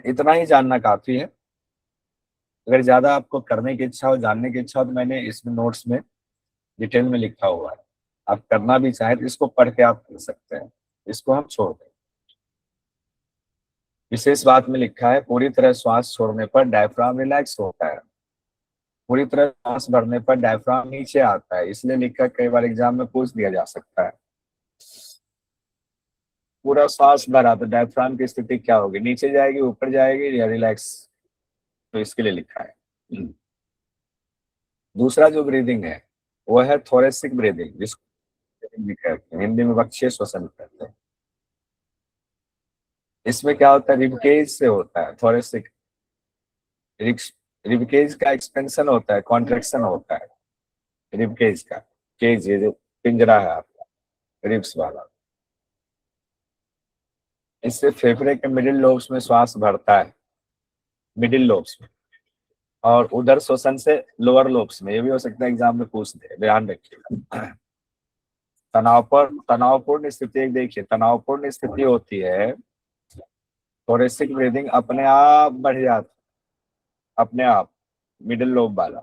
इतना ही जानना काफी है। अगर ज्यादा आपको करने की इच्छा हो, जानने की इच्छा हो, तो मैंने इसमें नोट्स में डिटेल में लिखा हुआ है, आप करना भी चाहें तो इसको पढ़ के आप कर सकते हैं, इसको हम छोड़ दें। विशेष बात में लिखा है, पूरी तरह श्वास छोड़ने पर डायफ्राम रिलैक्स होता है, पूरी तरह सांस भरने पर डायफ्राम नीचे आता है, इसलिए लिखा कई बार एग्जाम में पूछ दिया जा सकता है। पूरा सांस भरा तो डायफ्राम की स्थिति क्या होगी, नीचे जाएगी, ऊपर जाएगी, या रिलैक्स, तो इसके लिए लिखा है। दूसरा जो ब्रीदिंग है वो है थोरेसिक ब्रीदिंग, जिसको भी कहते हैं, हिंदी में वक्षीय श्वसन कहते हैं। इसमें क्या होता है, रिबकेज से होता है थोरेसिक। रिबकेज का एक्सपेंशन होता है, कॉन्ट्रेक्शन होता है रिबकेज का। केज, ये जो पिंजरा है आपका रिब्स वाला, इससे फेफड़े के मिडिल लोब्स में श्वास भरता है, मिडिल लोब्स में, और उदर श्वसन से लोअर लोब्स में। ये भी हो सकता है एग्जाम में पूछ दे, ध्यान रखिएगा। तनावपूर्ण स्थिति, एक देखिए, तनावपूर्ण स्थिति होती है, थोरेसिक ब्रीदिंग अपने आप बढ़ जाती, अपने आप, मिडिल लोब वाला।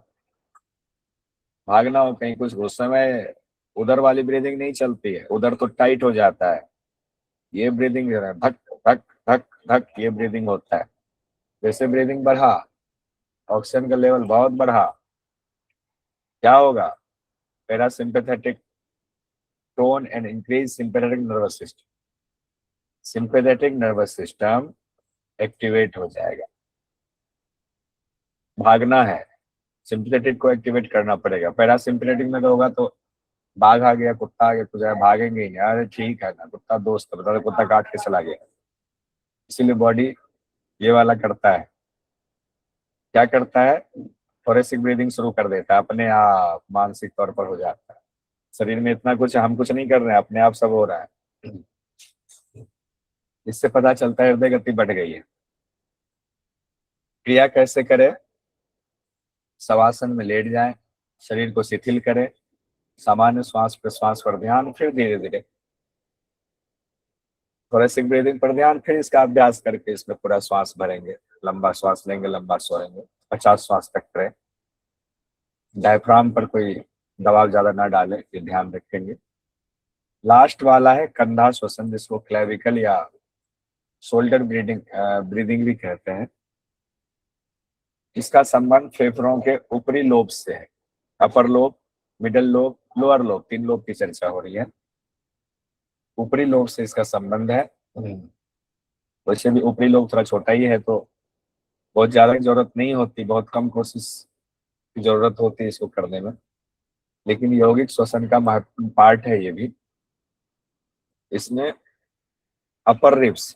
भागना हो कहीं कुछ, उस समय उधर वाली ब्रीदिंग नहीं चलती है, उधर तो टाइट हो जाता है। ये ब्रीदिंग जो है धक धक धक धक, ये ब्रीदिंग होता है। जैसे ब्रीदिंग बढ़ा, ऑक्सीजन का लेवल बहुत बढ़ा, क्या होगा, parasympathetic tone and increase sympathetic nervous system, sympathetic nervous system activate हो जाएगा। भागना है, सिंपैथेटिक को एक्टिवेट करना पड़ेगा। पैरासिम्पैथेटिक में तो होगा तो बाघ आ गया, कुत्ता आ गया, तो जाए भागेंगे ही नहीं, अरे ठीक है ना, कुत्ता दोस्त है, बता कुत्ता काट के चला गया। इसीलिए बॉडी ये वाला करता है, क्या करता है, थोरेसिक ब्रीदिंग शुरू कर देता है, अपने आप मानसिक तौर पर हो जाता है। शरीर में इतना कुछ हम कुछ नहीं कर रहे हैं, अपने आप सब हो रहा है। इससे पता चलता है हृदय गति बढ़ गई है। क्रिया कैसे करें, शवासन में लेट जाएं, शरीर को शिथिल करें, सामान्य श्वास प्रश्वास पर ध्यान, फिर धीरे धीरे थोरेसिक ब्रीदिंग पर ध्यान, फिर इसका अभ्यास करके इसमें पूरा श्वास भरेंगे, लंबा श्वास लेंगे, लंबा छोड़ेंगे, 50 श्वास तक करें। डायफ्राम पर कोई दबाव ज्यादा ना डालें, ये ध्यान रखेंगे। लास्ट वाला है कंधा श्वसन, जिसको क्लेविकल या शोल्डर ब्रीदिंग ब्रीदिंग भी कहते हैं। इसका संबंध फेफड़ों के ऊपरी लोब से है, upper lobe, middle lobe, lower lobe, 3 lobe की चर्चा हो रही है। ऊपरी लोब से इसका संबंध है। वैसे भी ऊपरी लोब थोड़ा छोटा ही है, तो बहुत ज्यादा की जरूरत नहीं होती, बहुत कम कोशिश की जरूरत होती है इसको करने में, लेकिन यौगिक श्वसन का महत्वपूर्ण पार्ट है ये भी। इसमें अपर रिब्स,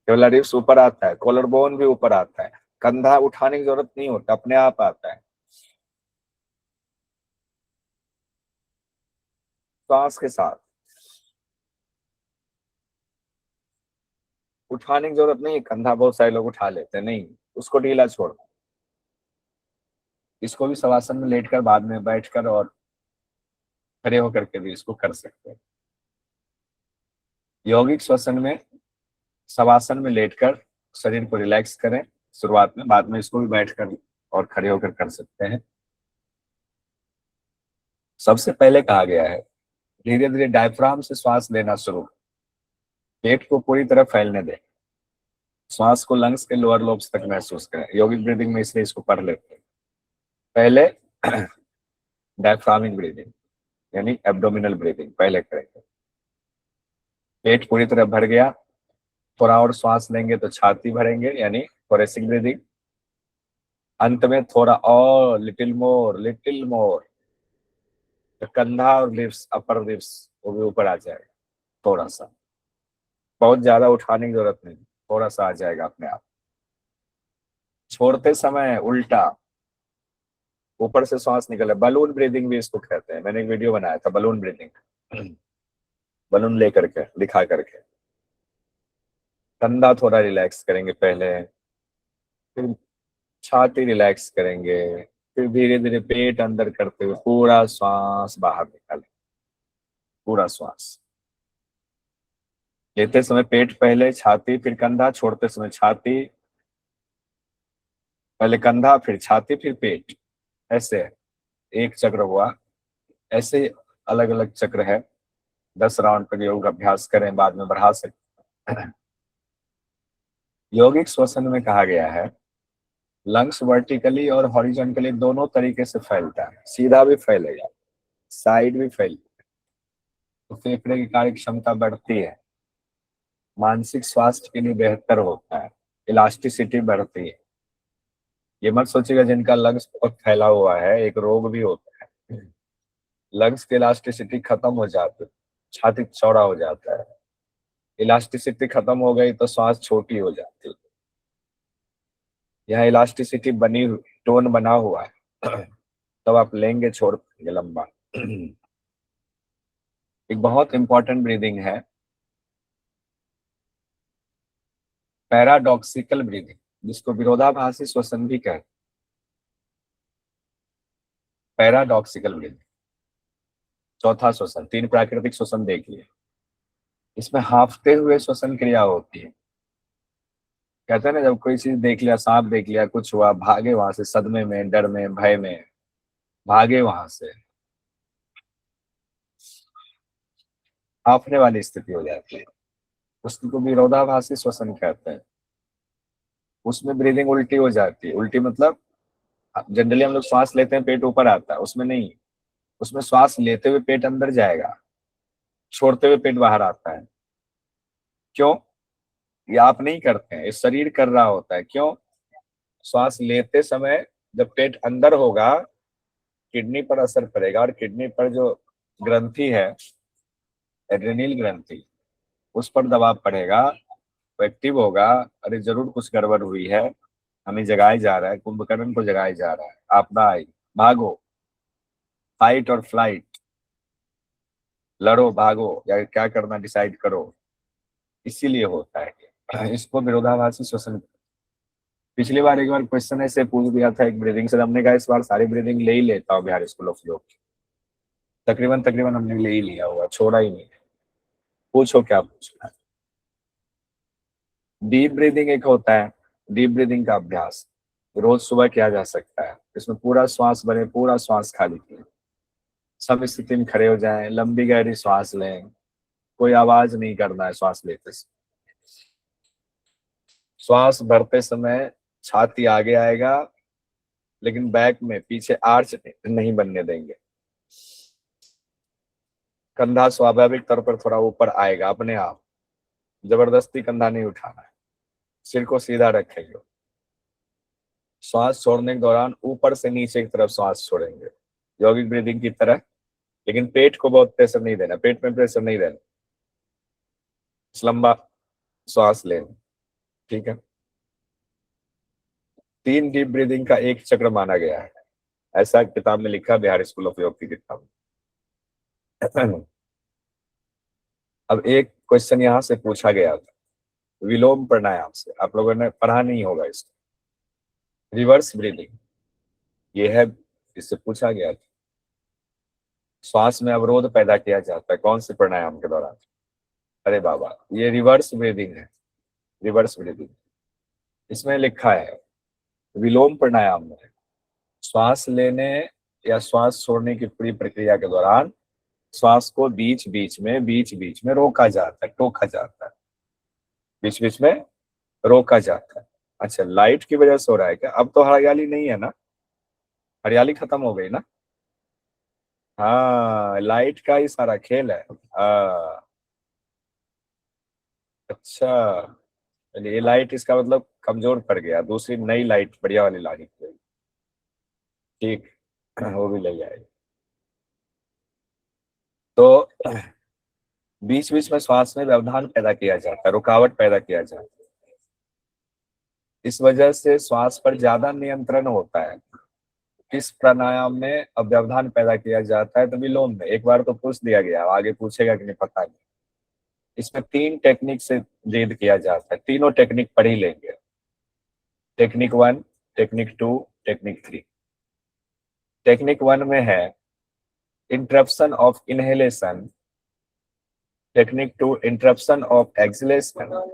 केवल रिब्स ऊपर आता है, कॉलर बोन भी ऊपर आता है, कंधा उठाने की जरूरत नहीं होता, अपने आप आता है। श्वास के साथ उठाने की जरूरत नहीं है, कंधा बहुत सारे लोग उठा लेते हैं, नहीं, उसको ढीला छोड़। इसको भी शवासन में लेटकर, बाद में बैठकर और खड़े होकर के भी इसको कर सकते हैं। यौगिक श्वसन में शवासन में लेटकर शरीर को रिलैक्स करें शुरुआत में, बाद में इसको भी बैठकर और खड़े होकर कर सकते हैं। सबसे पहले कहा गया है धीरे धीरे डायफ्राम से श्वास लेना शुरू, पेट को पूरी तरह फैलने दें, श्वास को लंग्स के लोअर लोब्स तक महसूस करें। यौगिक ब्रीदिंग में इसलिए इसको पढ़ लेते हैं। पहले डायफ्रामिक ब्रीदिंग यानी एब्डोमिनल ब्रीदिंग पहले करेंगे। पेट पूरी तरह भर गया, थोड़ा और श्वास लेंगे तो छाती भरेंगे, यानी थोरेसिक ब्रीदिंग। अंत में थोड़ा और, लिटिल मोर, तो कंधा और लिप्स, अपर लिप्स वो भी ऊपर आ जाएगा थोड़ा सा। बहुत ज्यादा उठाने की जरूरत नहीं, थोड़ा सा आ जाएगा अपने आप। छोड़ते समय उल्टा, ऊपर से श्वास निकले, बलून ब्रीदिंग भी इसको कहते हैं। मैंने एक वीडियो बनाया था बलून ब्रीदिंग, बलून लेकर के दिखा करके। कंधा थोड़ा रिलैक्स करेंगे पहले, फिर छाती रिलैक्स करेंगे, फिर धीरे धीरे पेट अंदर करते हुए पूरा श्वास बाहर निकालें। पूरा श्वास लेते समय पेट पहले, छाती फिर कंधा, छोड़ते समय छाती पहले, कंधा फिर छाती फिर पेट, ऐसे है। एक चक्र हुआ। ऐसे अलग अलग चक्र है। 10 राउंड का योग अभ्यास करें, बाद में बढ़ा सकते हैं। यौगिक श्वसन में कहा गया है लंग्स वर्टिकली और हॉरिजॉन्टली दोनों तरीके से फैलता है। सीधा भी फैलेगा, साइड भी फैलेगा, तो फेफड़े की कार्य क्षमता बढ़ती है, मानसिक स्वास्थ्य के लिए बेहतर होता है, इलास्टिसिटी बढ़ती है। ये मत सोचिएगा जिनका लंग्स बहुत फैला हुआ है एक रोग भी होता है। लंग्स की इलास्टिसिटी खत्म हो जाती है, छाती चौड़ा हो जाता है। इलास्टिसिटी खत्म हो गई तो सांस छोटी हो जाती है। यहाँ इलास्टिसिटी बनी, टोन बना हुआ है, तब आप लेंगे छोड़ देंगे लंबा। एक बहुत इंपॉर्टेंट ब्रीदिंग है पैराडॉक्सिकल ब्रीदिंग, जिसको विरोधाभासी श्वसन भी कहते हैं। पैराडॉक्सिकल ब्रीदिंग, चौथा श्वसन। 3 प्राकृतिक श्वसन देख लिए, इसमें हांफते हुए श्वसन क्रिया होती है। कहते हैं ना, जब कोई चीज देख लिया, सांप देख लिया, कुछ हुआ, भागे वहां से, सदमे में, डर में, भय में भागे वहां से, हांफने वाली स्थिति हो जाती है, उसको विरोधाभासी श्वसन कहते हैं। उसमें ब्रीदिंग उल्टी हो जाती है। उल्टी मतलब जनरली हम लोग श्वास लेते हैं पेट ऊपर आता है, उसमें नहीं। उसमें श्वास लेते हुए पेट अंदर जाएगा, छोड़ते हुए पेट बाहर आता है। क्यों? ये आप नहीं करते हैं, ये शरीर कर रहा होता है। क्यों? श्वास लेते समय जब पेट अंदर होगा, किडनी पर असर पड़ेगा, और किडनी पर जो ग्रंथि है, एड्रेनल ग्रंथि, उस पर दबाव पड़ेगा, वो एक्टिव होगा। अरे जरूर कुछ गड़बड़ हुई है, हमें जगाया जा रहा है, कुंभकर्ण को जगाया जा रहा है, आपदा आई, भागो, फाइट और फ्लाइट, लड़ो भागो या क्या करना डिसाइड करो। इसीलिए होता है। इसको विरोधाभासी श्वसन। पिछली बार एक बार क्वेश्चन ऐसे पूछ दिया था एक ब्रीदिंग से, हमने कहा इस बार सारी ब्रीदिंग ले ही लेता हूँ बिहार स्कूल ऑफ योग। तकरीबन तकरीबन हमने ले ही लिया हुआ, छोड़ा ही नहीं। पूछो क्या पूछना है। डीप ब्रीदिंग एक होता है, डीप ब्रीदिंग का अभ्यास रोज सुबह किया जा सकता है। इसमें पूरा श्वास भरे, पूरा श्वास खाली किए, सब स्थिति में खड़े हो जाएं, लंबी गहरी श्वास लें, कोई आवाज नहीं करना है श्वास लेते समय। श्वास भरते समय छाती आगे आएगा, लेकिन बैक में पीछे आर्च नहीं बनने देंगे। कंधा स्वाभाविक तौर पर थोड़ा ऊपर आएगा अपने आप, जबरदस्ती कंधा नहीं उठाना है, सिर को सीधा रखेंगे। श्वास छोड़ने के दौरान ऊपर से नीचे की तरफ श्वास छोड़ेंगे, यौगिक ब्रीदिंग की तरह, लेकिन पेट को बहुत प्रेशर नहीं देना, पेट में प्रेशर नहीं देना, लंबा श्वास लेना। ठीक है। 3 डीप ब्रीदिंग का एक चक्र माना गया है, ऐसा किताब में लिखा, बिहार स्कूल ऑफ योग की किताब में। अब एक क्वेश्चन यहाँ से पूछा गया था विलोम प्राणायाम से, आप लोगों ने पढ़ा नहीं होगा इसको। रिवर्स ब्रीदिंग ये है, इससे पूछा गया था श्वास में अवरोध पैदा किया जाता है कौन से प्राणायाम के दौरान। अरे बाबा, ये रिवर्स ब्रीदिंग है, रिवर्स ब्रीदिंग। इसमें लिखा है विलोम प्राणायाम में श्वास लेने या श्वास छोड़ने की पूरी प्रक्रिया के दौरान श्वास को बीच बीच में रोका जाता है, टोका जाता है, बीच बीच में रोका जाता है। अच्छा, लाइट की वजह से हो रहा है क्या? अब तो हरियाली नहीं है ना, हरियाली खत्म हो गई ना। हाँ, लाइट का ही सारा खेल है। अच्छा, ये लाइट इसका मतलब कमजोर पड़ गया, दूसरी नई लाइट बढ़िया वाली लानी पड़ेगी। ठीक, वो भी ले जाएगी। तो बीच बीच में श्वास में व्यवधान पैदा किया जाता है, रुकावट पैदा किया जाता है। इस वजह से श्वास पर ज्यादा नियंत्रण होता है। किस प्राणायाम में अब व्यवधान पैदा किया जाता है? तो विलोम में। एक बार तो पूछ दिया गया, आगे पूछेगा कि नहीं पता नहीं। इसमें 3 टेक्निक से रीड किया जाता है, तीनों टेक्निक पढ़ ही लेंगे। Technique 1, technique 2, technique 3। टेक्निक 1 में है interruption of inhalation, technique 2 interruption of acceleration,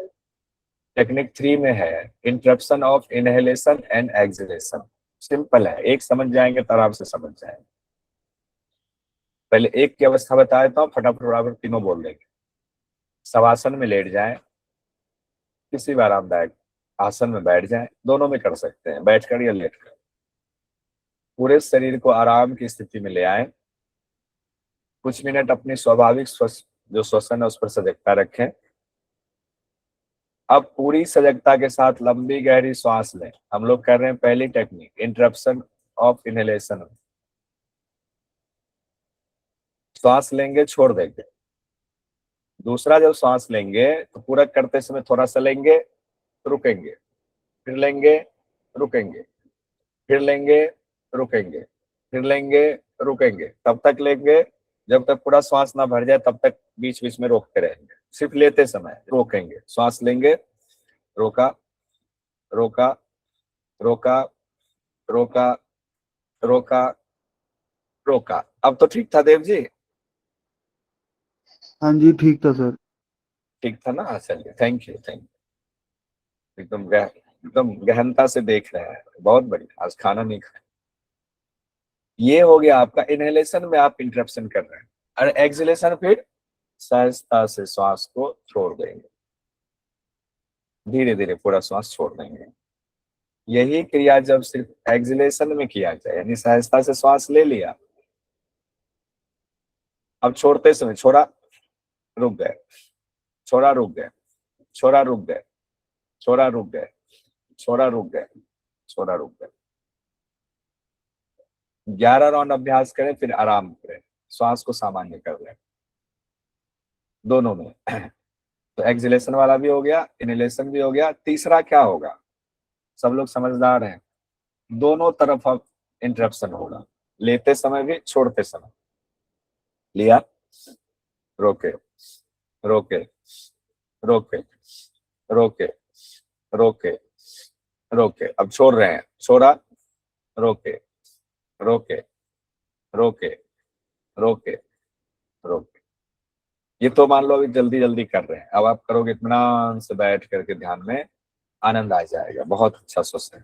technique 3 में है interruption of inhalation and acceleration. Simple है, एक समझ जाएंगे तो आराम से समझ जाएंगे। पहले एक की अवस्था बता देता हूँ, फटाफट बराबर तीनों बोल देंगे। शवासन में लेट जाएं, किसी भी आरामदायक आसन में बैठ जाएं, दोनों में कर सकते हैं, बैठकर या लेटकर। पूरे शरीर को आराम की स्थिति में ले आए। कुछ मिनट अपनी स्वाभाविक जो श्वसन है उस पर सजगता रखें। अब पूरी सजगता के साथ लंबी गहरी श्वास लें। हम लोग कर रहे हैं पहली टेक्निक, इंटरप्शन ऑफ इनहेलेशन। श्वास लेंगे, छोड़ देंगे। दूसरा, जब श्वास लेंगे तो पूरा करते समय थोड़ा सा लेंगे, रुकेंगे, फिर लेंगे, रुकेंगे, फिर लेंगे, रुकेंगे, फिर लेंगे, रुकेंगे। तब तक लेंगे जब तक पूरा श्वास ना भर जाए, तब तक बीच बीच में रोकते रहेंगे। सिर्फ लेते समय रोकेंगे। श्वास लेंगे, रोका, रोका, रोका, रोका, रोका, रोका। अब तो ठीक था देव जी? हाँ जी ठीक था सर। ठीक था ना? चलिए, थैंक यू, थैंक यू। एकदम गहनता से देख रहे हैं, बहुत बढ़िया। आज खाना नहीं खाया। ये हो गया आपका इनहेलेशन में आप इंटरप्शन कर रहे हैं, और एक्सहेलेशन फिर सहजता से श्वास को छोड़ देंगे, धीरे धीरे पूरा श्वास छोड़ देंगे। यही क्रिया जब सिर्फ एक्सहेलेशन में किया जाए, यानी सहजता से श्वास ले लिया, अब छोड़ते समय छोड़ा, रुक गए, छोड़ा, रुक गए, छोड़ा, रुक गए, छोड़ा, रुक गए, छोड़ा, रुक गए, छोड़ा, रुक गए। 11 राउंड अभ्यास करें, फिर आराम करें, श्वास को सामान्य कर लें दोनों में। तो एक्सहेलेशन वाला भी हो गया, इनहेलेशन भी हो गया। तीसरा क्या होगा? सब लोग समझदार हैं, दोनों तरफ अब इंटरप्शन होगा, लेते समय भी, छोड़ते समय। लिया, रोके, रोके, रोके, रोके, रोके, रोके। अब छोड़ रहे हैं, छोड़ा, रोके, रोके, रोके, रोके, रोके। ये तो मान लो अभी जल्दी जल्दी कर रहे हैं, अब आप करोगे इत्मीनान से बैठ करके ध्यान में, आनंद आ जाएगा। बहुत अच्छा सोच है।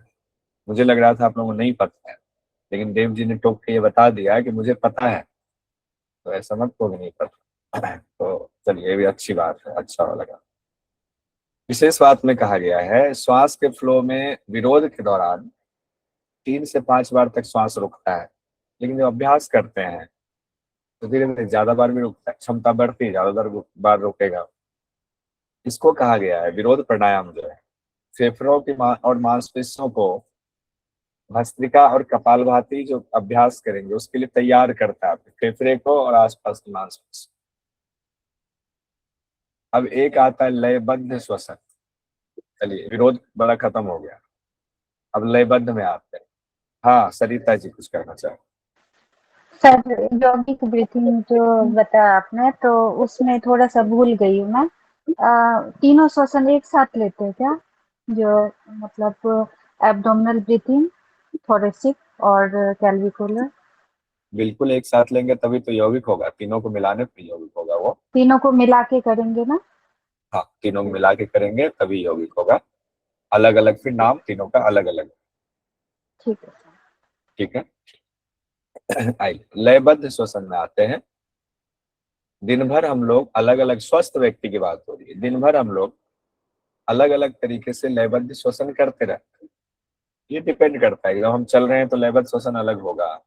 मुझे लग रहा था आप लोगों को नहीं पता है, लेकिन देव जी ने टोक के ये बता दिया कि मुझे पता है, तो ऐसा मत बोलो नहीं पता। तो चलिए, ये भी अच्छी बात है, अच्छा लगा। विशेष बात में कहा गया है, श्वास के फ्लो में विरोध के दौरान 3 से 5 बार तक श्वास रुकता है, लेकिन जब अभ्यास करते हैं तो धीरे धीरे ज्यादा बार भी रुकता है, क्षमता बढ़ती है, ज्यादा बार रुकेगा। इसको कहा गया है विरोध प्राणायाम, जो है फेफड़ों की और मांसपेशियों को भस्त्रिका और कपालभाति जो अभ्यास करेंगे उसके लिए तैयार करता है, फेफड़े को और आसपास की मांसपेशी। अब एक आता है लयबद्ध श्वसन। चलिए, विरोध बड़ा खत्म हो गया, अब लयबद्ध में आते हैं। हाँ, सरिता जी कुछ कहना चाहे। सर, यौगिक ब्रीथिंग जो बताया आपने, तो उसमें थोड़ा सा भूल गई हूँ मैं। तीनों श्वसन एक साथ लेते हैं क्या? जो मतलब एब्डोमिनल ब्रीथिंग, थोरेसिक और कैल्विकुलर, बिल्कुल एक साथ लेंगे तभी तो यौगिक होगा, तीनों को मिलाने पर यौगिक होगा वो। तीनों को मिला के करेंगे ना? हाँ, तीनों को मिला के करेंगे तभी यौगिक होगा। अलग अलग फिर नाम तीनों का अलग अलग। ठीक है सर। ठीक है। आइए लयबद्ध श्वसन में आते हैं। दिन भर हम लोग अलग अलग, स्वस्थ व्यक्ति की बात हो रही है, दिन भर हम लोग अलग अलग तरीके से लयबद्ध श्वसन करते रहते हैं। ये डिपेंड करता है, जब हम चल रहे हैं तो लयबद्ध श्वसन अलग होगा,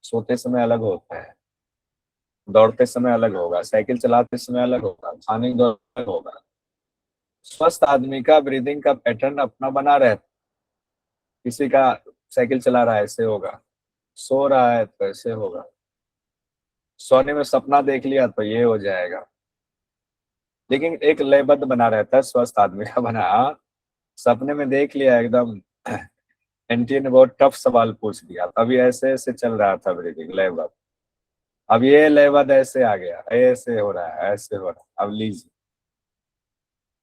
सोते समय अलग होता है, दौड़ते समय अलग होगा, साइकिल चलाते समय अलग होगा, खाने के दौरान अलग होगा। स्वस्थ आदमी का ब्रीदिंग का पैटर्न अपना बना रहता। किसी का साइकिल चला रहा है ऐसे होगा, सो रहा है तो ऐसे होगा, सोने में सपना देख लिया तो ये हो जाएगा। लेकिन एक लयबद्ध बना रहता है स्वस्थ आदमी का बना। सपने में देख लिया एकदम एंटी ने बहुत टफ सवाल पूछ दिया, अभी ऐसे ऐसे चल रहा था ब्रीदिंग लयबद्ध। अब ये लयबद्ध ऐसे आ गया, ऐसे हो रहा है, ऐसे हो रहा है। अब लीजिए,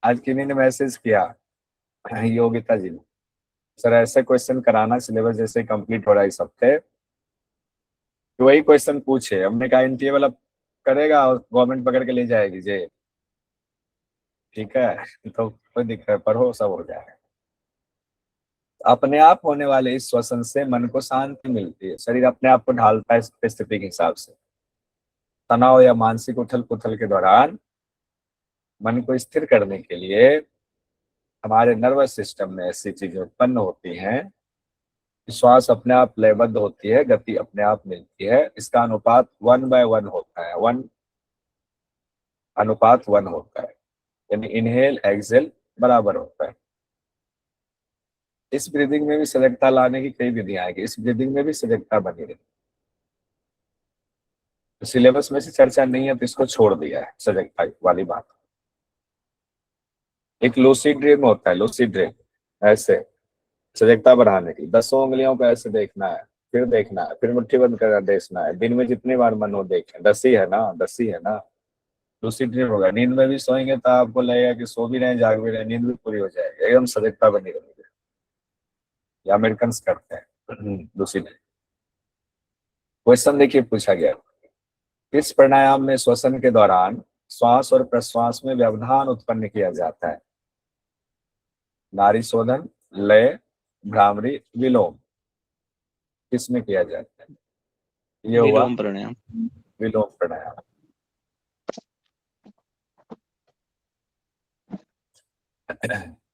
आज किन्हीं ने मैसेज किया योगिता जी ने, सर ऐसे क्वेश्चन कराना, सिलेबस जैसे कंप्लीट हो रहा है इस हफ्ते, तो वही क्वेश्चन पूछे। हमने कहा एनटीए वाला करेगा और गवर्नमेंट पकड़ के ले जाएगी जे। ठीक है, तो कोई दिक्कत है, पढ़ो सब हो जाएगा। अपने आप होने वाले इस श्वसन से मन को शांति मिलती है, शरीर अपने आप को ढालता है स्थिति के हिसाब से। तनाव या मानसिक उथल पुथल के दौरान मन को स्थिर करने के लिए हमारे नर्वस सिस्टम में ऐसी चीजें उत्पन्न होती हैं, श्वास अपने आप लयबद्ध होती है, गति अपने आप मिलती है। इसका अनुपात 1/1 होता है, 1:1 होता है, यानी इनहेल एक्सेल बराबर होता है। इस ब्रीदिंग में भी सजगता लाने की कई विधियां आएगी, इस ब्रीदिंग में भी सजगता बनी रहती। तो सिलेबस में से चर्चा नहीं है तो इसको छोड़ दिया है सजगता वाली बात। एक लूसिड ड्रीम होता है, लूसिड ड्रीम ऐसे सजगता बढ़ाने की, 10 उंगलियों को ऐसे देखना है, फिर देखना है, फिर मुट्ठी बंद कर देखना है, दिन में जितनी बार मन हो देखें। 10 ही है ना, 10 ही है ना। लूसिड ड्रीम होगा, नींद में भी सोएंगे तो आपको लगेगा कि सो भी रहे जाग भी रहे, नींद भी पूरी हो जाएगी, एकदम सजगता बनी रहेगी। ये अमेरिकन करते हैं लूसिड ड्रीम। क्वेश्चन देखिए पूछा गया, किस प्राणायाम में श्वसन के दौरान श्वास और प्रश्वास में व्यवधान उत्पन्न किया जाता है? नाड़ी शोधन, लय, भ्रामरी, विलोम, किसमें किया जाता है? ये हुआ विलोम प्राणायाम। विलोम प्राणायाम।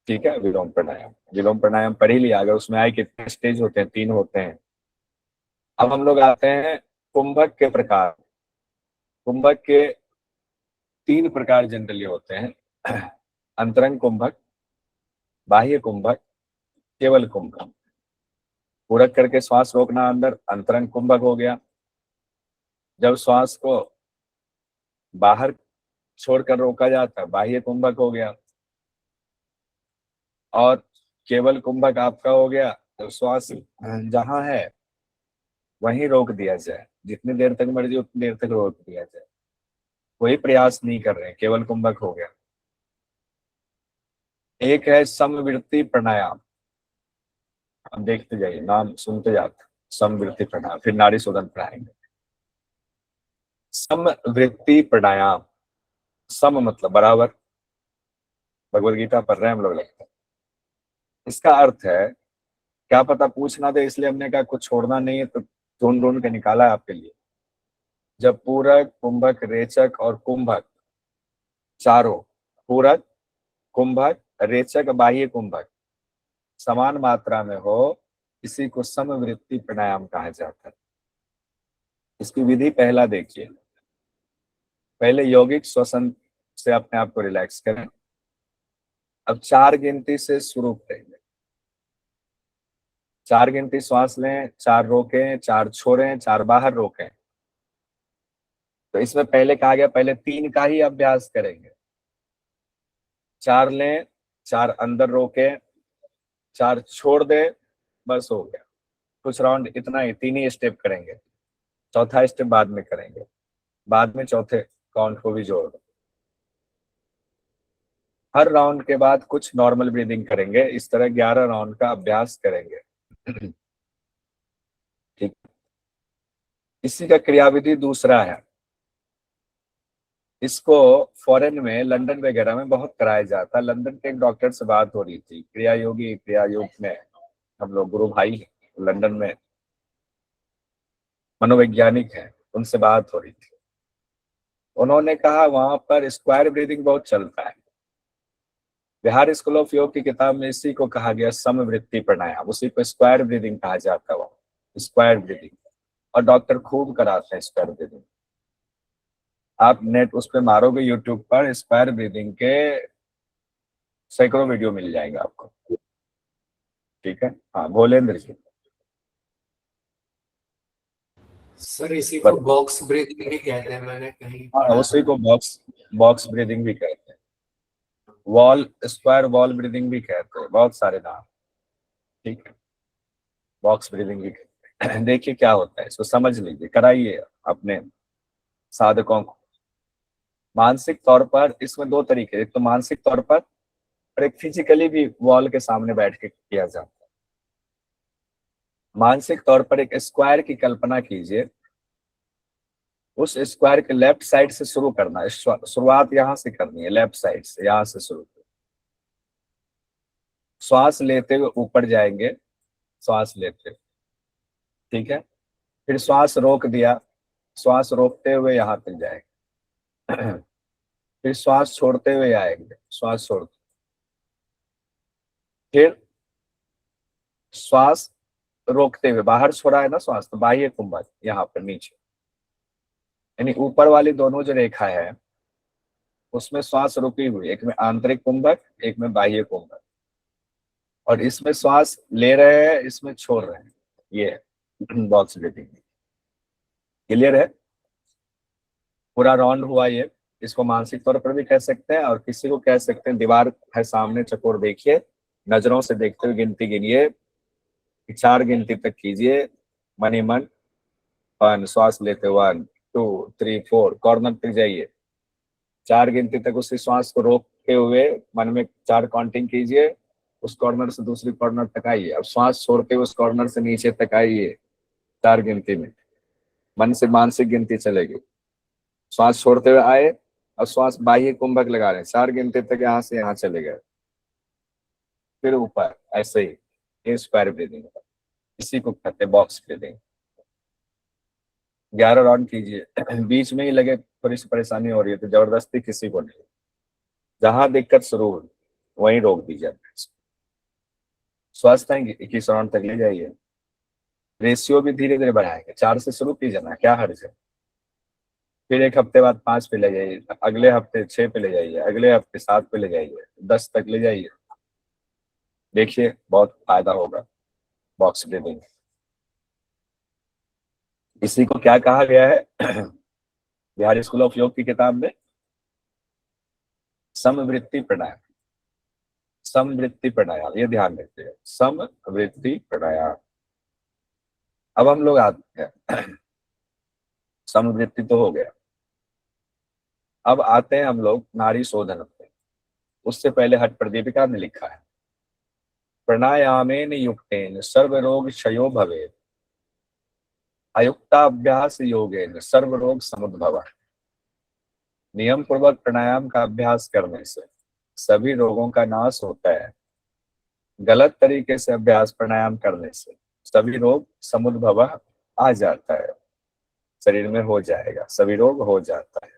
ठीक है, विलोम प्राणायाम। विलोम प्राणायाम पढ़ ही लिया, अगर उसमें आए कितने स्टेज होते हैं, 3 होते हैं। अब हम लोग आते हैं कुंभक के प्रकार। कुंभक के 3 प्रकार जनरली होते हैं, अंतरंग कुंभक, बाह्य कुंभक, केवल कुंभक। पूरक करके श्वास रोकना अंदर, अंतरंग कुंभक हो गया। जब श्वास को बाहर छोड़कर रोका जाता है, बाह्य कुंभक हो गया। और केवल कुंभक आपका हो गया जब श्वास जहां है वहीं रोक दिया जाए, जितनी देर तक मर्जी उतनी देर तक रोक दिया जाए, कोई प्रयास नहीं कर रहे हैं, केवल कुंभक हो गया। एक है समवृत्ति प्राणायाम, हम देखते जाइए, नाम सुनते जाते, समवृत्ति प्राणायाम, फिर नाड़ी शोधन पढ़ाएंगे। समवृत्ति प्राणायाम, सम मतलब बराबर, भगवद गीता पढ़ रहे हैं हम लोग लगता है। इसका अर्थ है, क्या पता पूछना दे, इसलिए हमने कहा कुछ छोड़ना नहीं है, तो ढूंढ ढूंढ के निकाला है आपके लिए। जब पूरक, कुंभक, रेचक और कुंभक चारों, पूरक, कुंभक, रेचक, बाह्य कुंभक समान मात्रा में हो, इसी को समवृत्ति प्राणायाम कहा जाता है। इसकी विधि पहला देखिए, पहले यौगिक श्वसन से अपने आप को रिलैक्स करें। अब 4 गिनती से शुरू करेंगे। 4 गिनती श्वास लें, 4 रोकें, 4 छोड़ें, 4 बाहर रोकें। तो इसमें पहले कहा गया पहले 3 का ही अभ्यास करेंगे। 4 लें, 4 अंदर रोकें, 4 छोड़ दें, बस हो गया। कुछ राउंड इतना ही, 3 ही स्टेप करेंगे, चौथा स्टेप बाद में करेंगे, बाद में चौथे काउंट को भी जोड़ दें। हर राउंड के बाद कुछ नॉर्मल ब्रीदिंग करेंगे, इस तरह 11 राउंड का अभ्यास करेंगे। ठीक, इसी का क्रियाविधि दूसरा है। इसको फॉरेन में, लंदन वगैरह में बहुत कराया जाता है। लंदन के एक डॉक्टर से बात हो रही थी, क्रिया योगी, क्रिया योग में हम लोग गुरु भाई हैं, लंदन में मनोवैज्ञानिक हैं, उनसे बात हो रही थी। उन्होंने कहा वहां पर स्क्वायर ब्रीदिंग बहुत चलता है। बिहार स्कूल ऑफ योग की किताब में इसी को कहा गया समवृत्ति प्राणायाम, उसी को स्क्वायर ब्रीदिंग कहा जाता है, वहां स्क्वायर ब्रीदिंग। और डॉक्टर खूब कराते हैं स्क्वायर ब्रीदिंग। आप नेट उस पर मारोगे यूट्यूब पर, स्क्वायर ब्रीदिंग के सैकड़ों वीडियो मिल जाएंगे आपको। ठीक है, हाँ भोलेंद्र जी। सर इसी को बॉक्स ब्रीथिंग भी कहते हैं, मैंने कहीं हाँ पढ़ा उसी था। को बॉक्स ब्रीदिंग भी कहते हैं, वॉल स्क्वायर वॉल ब्रीदिंग भी कहते हैं, बहुत सारे नाम। ठीक है, बॉक्स ब्रीदिंग भी कहते हैं। देखिए क्या होता है, इसको समझ लीजिए, कराइए अपने साधकों को। मानसिक तौर पर इसमें दो तरीके, एक तो मानसिक तौर पर और एक फिजिकली भी वॉल के सामने बैठ के किया जाता है। मानसिक तौर पर एक स्क्वायर की कल्पना कीजिए, उस स्क्वायर के लेफ्ट साइड से शुरू करना है, शुरुआत यहां से करनी है, लेफ्ट साइड से, यहां से शुरू। श्वास लेते हुए ऊपर जाएंगे, श्वास लेते हुए, ठीक है, फिर श्वास रोक दिया, श्वास रोकते हुए यहां तक जाएंगे। फिर श्वास छोड़ते हुए आएंगे, श्वास छोड़ते, फिर श्वास रोकते हुए, बाहर छोड़ा है ना श्वास, तो बाह्य कुंभक यहाँ पर नीचे, यानी ऊपर वाली दोनों जो रेखा है उसमें श्वास रुकी हुई, एक में आंतरिक कुंभक, एक में बाह्य कुंभक, और इसमें श्वास ले रहे हैं, इसमें छोड़ रहे हैं, ये बॉक्स ब्रीथिंग। क्लियर है, पूरा राउंड हुआ ये। इसको मानसिक तौर पर भी कह सकते हैं, और किसी को कह सकते हैं, दीवार है सामने, चकोर देखिए, नजरों से देखते हुए गिनती गिनिए, 4 गिनती तक कीजिए, मन ही मन, 1 श्वास लेते 1 2 3 4, कॉर्नर तक जाइए, 4 गिनती तक उसी श्वास को रोकते हुए मन में 4 काउंटिंग कीजिए, उस कॉर्नर से दूसरी कॉर्नर तक आइए, अब श्वास छोड़ते हुए उस कॉर्नर से नीचे तक आइए, 4 गिनती में, मन से मानसिक गिनती चलेगी, श्वास छोड़ते हुए आए, और श्वास बाह्य कुंभक लगा रहे हैं, 4 गिनती तक यहाँ से यहाँ चले गए, फिर ऊपर, ऐसे ही, ये स्क्वायर ब्रीदिंग, इसी को कहते हैं बॉक्स ब्रीदिंग। 11 राउंड कीजिए। बीच में ही लगे थोड़ी सी परेशानी हो रही है तो जबरदस्ती किसी को नहीं, जहां दिक्कत शुरू हो वहीं रोक दीजिए, स्वस्थ हैं 21 राउंड तक ले जाइए। रेशियो भी धीरे धीरे बढ़ाएंगे, 4 से शुरू कीजिए ना, क्या हर्ज है। फिर एक हफ्ते बाद 5 पे ले जाइए, अगले हफ्ते 6 पे ले जाइए, अगले हफ्ते 7 पे ले जाइए, 10 तक ले जाइए, देखिए बहुत फायदा होगा बॉक्स ब्रीदिंग। इसी को क्या कहा गया है बिहार स्कूल ऑफ योग की किताब में, समवृत्ति प्राणायाम, समवृत्ति प्राणायाम, ये ध्यान रखिए, समवृत्ति प्राणायाम। अब हम लोग आते हैं, समवृत्ति तो हो गया, अब आते हैं हम लोग नाड़ी शोधन पे। उससे पहले हठ प्रदीपिका में लिखा है, प्राणायामेन युक्तेन सर्व रोग क्षयो भवेत्, अयुक्ताभ्यास योगेन सर्व रोग समुद्भवः। नियम पूर्वक प्राणायाम का अभ्यास करने से सभी रोगों का नाश होता है, गलत तरीके से अभ्यास प्राणायाम करने से सभी रोग समुद्भवः आ जाता है, शरीर में हो जाएगा, सभी रोग हो जाता है।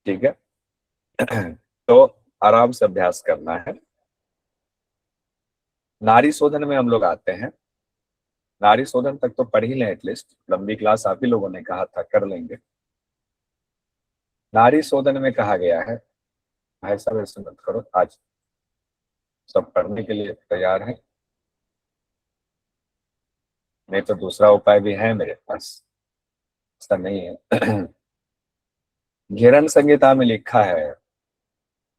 ठीक है, तो आराम से अभ्यास करना है। नाड़ी शोधन में हम लोग आते हैं, नाड़ी शोधन तक तो पढ़ ही लें, एटलीस्ट लंबी क्लास आप ही लोगों ने कहा था, कर लेंगे। नाड़ी शोधन में कहा गया है, भाई साहब ऐसे मत करो, आज सब पढ़ने के लिए तैयार है, नहीं तो दूसरा उपाय भी है मेरे पास, ऐसा नहीं है। घेरन संहिता में लिखा है,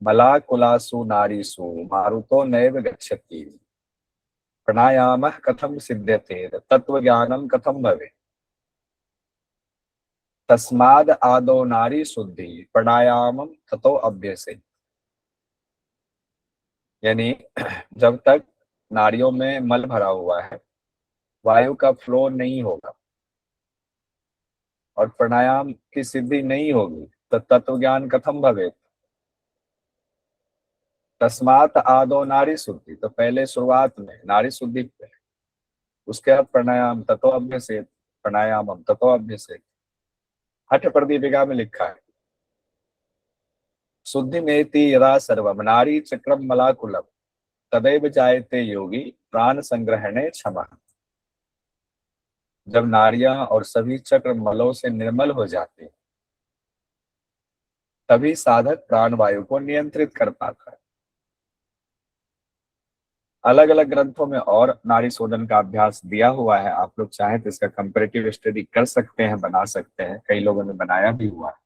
मलाकुलासु नारीसु मारुतो नैव गच्छति, प्राणायाम कथम सिद्ध्यते तत्व ज्ञानम कथम भवे, तस्माद आदो नारी शुद्धि प्राणायाम ततो अभ्यसे। यानी जब तक नाड़ियों में मल भरा हुआ है, वायु का फ्लो नहीं होगा और प्राणायाम की सिद्धि नहीं होगी तो तत्व ज्ञान कथम भवे, तस्मात आदो नारी शुद्धि, तो पहले शुरुआत में नारी शुद्धि पे, उसके बाद प्राणायाम ततो अभ्यसे, प्राणायाम ततो अभ्यसे। हठ प्रदीपिका में लिखा है, शुद्धि मेति यदा सर्वम नारी चक्रम मलाकुलम तदैव जायते योगी प्राण संग्रहणे क्षमा। जब नाड़ियां और सभी चक्र मलों से निर्मल हो जाते हैं तभी साधक प्राणवायु को नियंत्रित कर पाता है। अलग अलग ग्रंथों में और नाड़ी शोधन का अभ्यास दिया हुआ है, आप लोग चाहें तो इसका कंपैरेटिव स्टडी कर सकते हैं, बना सकते हैं, कई लोगों ने बनाया भी हुआ है।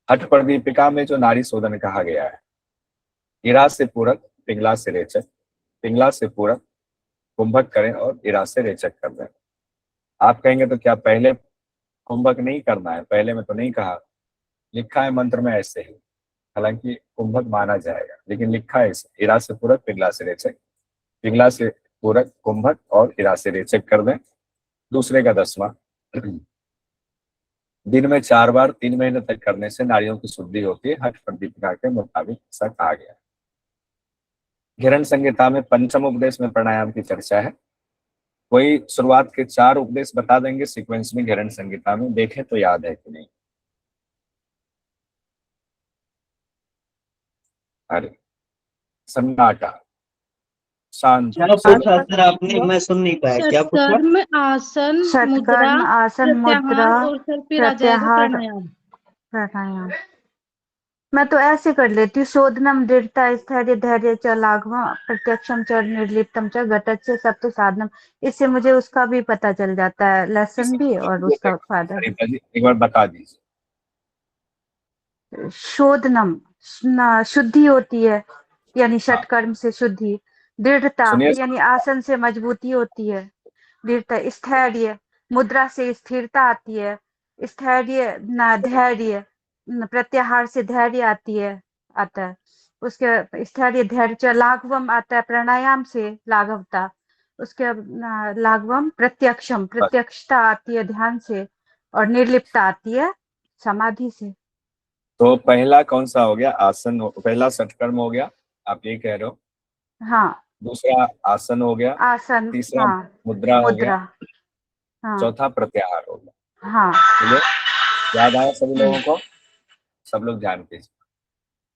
हठ प्रदीपिका में जो नाड़ी शोधन कहा गया है, इरा से पूरक, पिंगला से रेचक, पिंगला से पूरक, कुंभक करें और इरा से रेचक कर दें। आप कहेंगे तो क्या पहले कुंभक नहीं करना है? पहले में तो नहीं कहा, लिखा है मंत्र में ऐसे ही, हालांकि कुंभक माना जाएगा, लेकिन लिखा है इसे, इरा से पूरक, पिंगला से रेचक, पिंगला से पूरक, कुंभक और इरा से रेचक कर दें। दूसरे का 10वां, दिन में 4 बार 3 महीने तक करने से नाड़ियों की शुद्धि होती है, हठ प्रदीपिका के मुताबिक ऐसा कहा गया है। घिरण संहिता में पंचम उपदेश में प्राणायाम की चर्चा है। कोई शुरुआत के 4 उपदेश बता देंगे सीक्वेंस में घिरण संहिता में, देखें तो याद है कि नहीं। अरे सन्नाटा, शांत, क्या पूछा सर आपने, मैं सुन नहीं पाया, क्या पूछा? षटकर्म आसन मुद्रा षटकर्म आसन मुद्रा प्रत्याहार और फिर आ जाएगा प्रत्याहार प्राणायाम। प्राणायाम। मैं तो ऐसे कर लेती हूँ, शोधनम दृढ़ता स्थैर्य धैर्य च लाघवम प्रत्यक्षम च निर्लिप्तम च घटच सत्व साधनम। इससे मुझे उसका भी पता चल जाता है, लेसन भी और उसका फायदा भी। हरिता जी एक बार बता दीजिए। शोधनम शुद्धि होती है, यानी षटकर्म से शुद्धि। दृढ़ता सुनिए, यानी आसन से मजबूती होती है। दृढ़ता, स्थैर्य मुद्रा से स्थिरता आती है। स्थैर्य धैर्य, प्रत्याहार से धैर्य आता है। उसके स्थैर्य धैर्य लाघवम आता है प्राणायाम से, लाघवता। उसके लाघवम प्रत्यक्षम, प्रत्यक्षता आती है ध्यान से। और निर्लिप्तता आती है समाधि से। तो पहला कौन सा हो गया? आसन पहला षटकर्म हो गया, आप ये कह रहे हो। हाँ, दूसरा आसन हो गया, आसन, तीसरा हाँ, मुद्रा हो गया, मुद्रा, हाँ, चौथा प्रत्याहार हो गया। हाँ। चलिए, याद आया सभी लोगों को? सब लोग ध्यान कीजिए।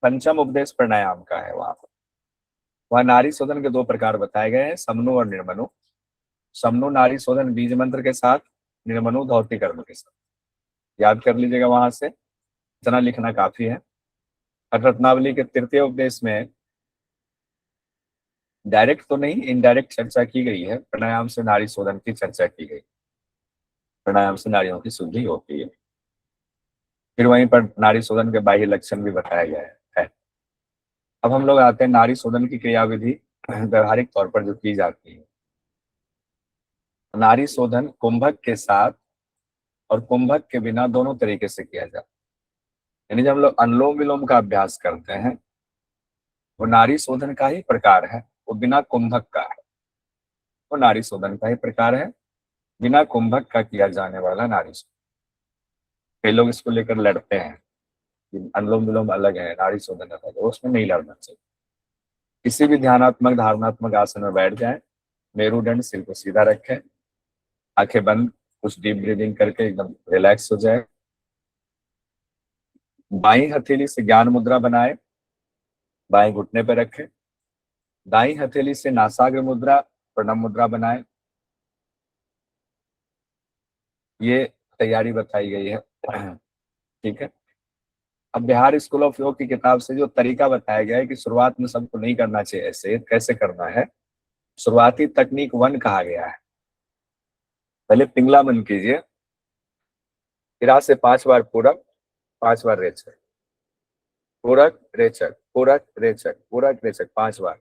पंचम उपदेश प्राणायाम का है। वहाँ नाड़ी शोधन के 2 प्रकार बताए गए हैं, समनु और निर्मनु। समनु नाड़ी शोधन बीज मंत्र के साथ, निर्मनु धौती कर्म के साथ। याद कर लीजिएगा, वहां से इतना लिखना काफी है। रत्नावली के तृतीय उपदेश में डायरेक्ट तो नहीं, इनडायरेक्ट चर्चा की गई है, प्राणायाम से नाड़ी शोधन की चर्चा की गई। प्राणायाम से नाड़ियों की शुद्धि होती है। फिर वहीं पर नाड़ी शोधन के बाह्य लक्षण भी बताया गया है। अब हम लोग आते हैं नाड़ी शोधन की क्रियाविधि व्यवहारिक तौर पर जो की जाती है। नाड़ी शोधन कुंभक के साथ और कुंभक के बिना दोनों तरीके से किया जाता है। यानी जब हम लोग अनुलोम विलोम का अभ्यास करते हैं, वो नाड़ी शोधन का ही प्रकार है, वो बिना कुंभक का है। वो नाड़ी शोधन का ही प्रकार है, बिना कुंभक का किया जाने वाला नाड़ी शोधन। कई लोग इसको लेकर लड़ते हैं कि अनुलोम विलोम अलग है, नाड़ी शोधन अलग है, उसमें नहीं लड़ना चाहिए। किसी भी ध्यानात्मक धारणात्मक आसन में बैठ जाए, मेरुदंड सिर को सीधा रखें, आंखें बंद, कुछ डीप ब्रीदिंग करके एकदम रिलैक्स हो जाए। बाईं हथेली से ज्ञान मुद्रा बनाए, बाएं घुटने पर रखें। दाईं हथेली से नासाग्र मुद्रा, प्रणव मुद्रा बनाए। ये तैयारी बताई गई है, ठीक है। अब बिहार स्कूल ऑफ योग की किताब से जो तरीका बताया गया है कि शुरुआत में सबको नहीं करना चाहिए, ऐसे कैसे करना है। शुरुआती तकनीक 1 कहा गया है। पहले पिंगला मन कीजिए, इरा से 5 बार पूरक, 5 बार रेचक, पूरक रेचक, पूरक रेचक, पूरक रेचक 5 बार।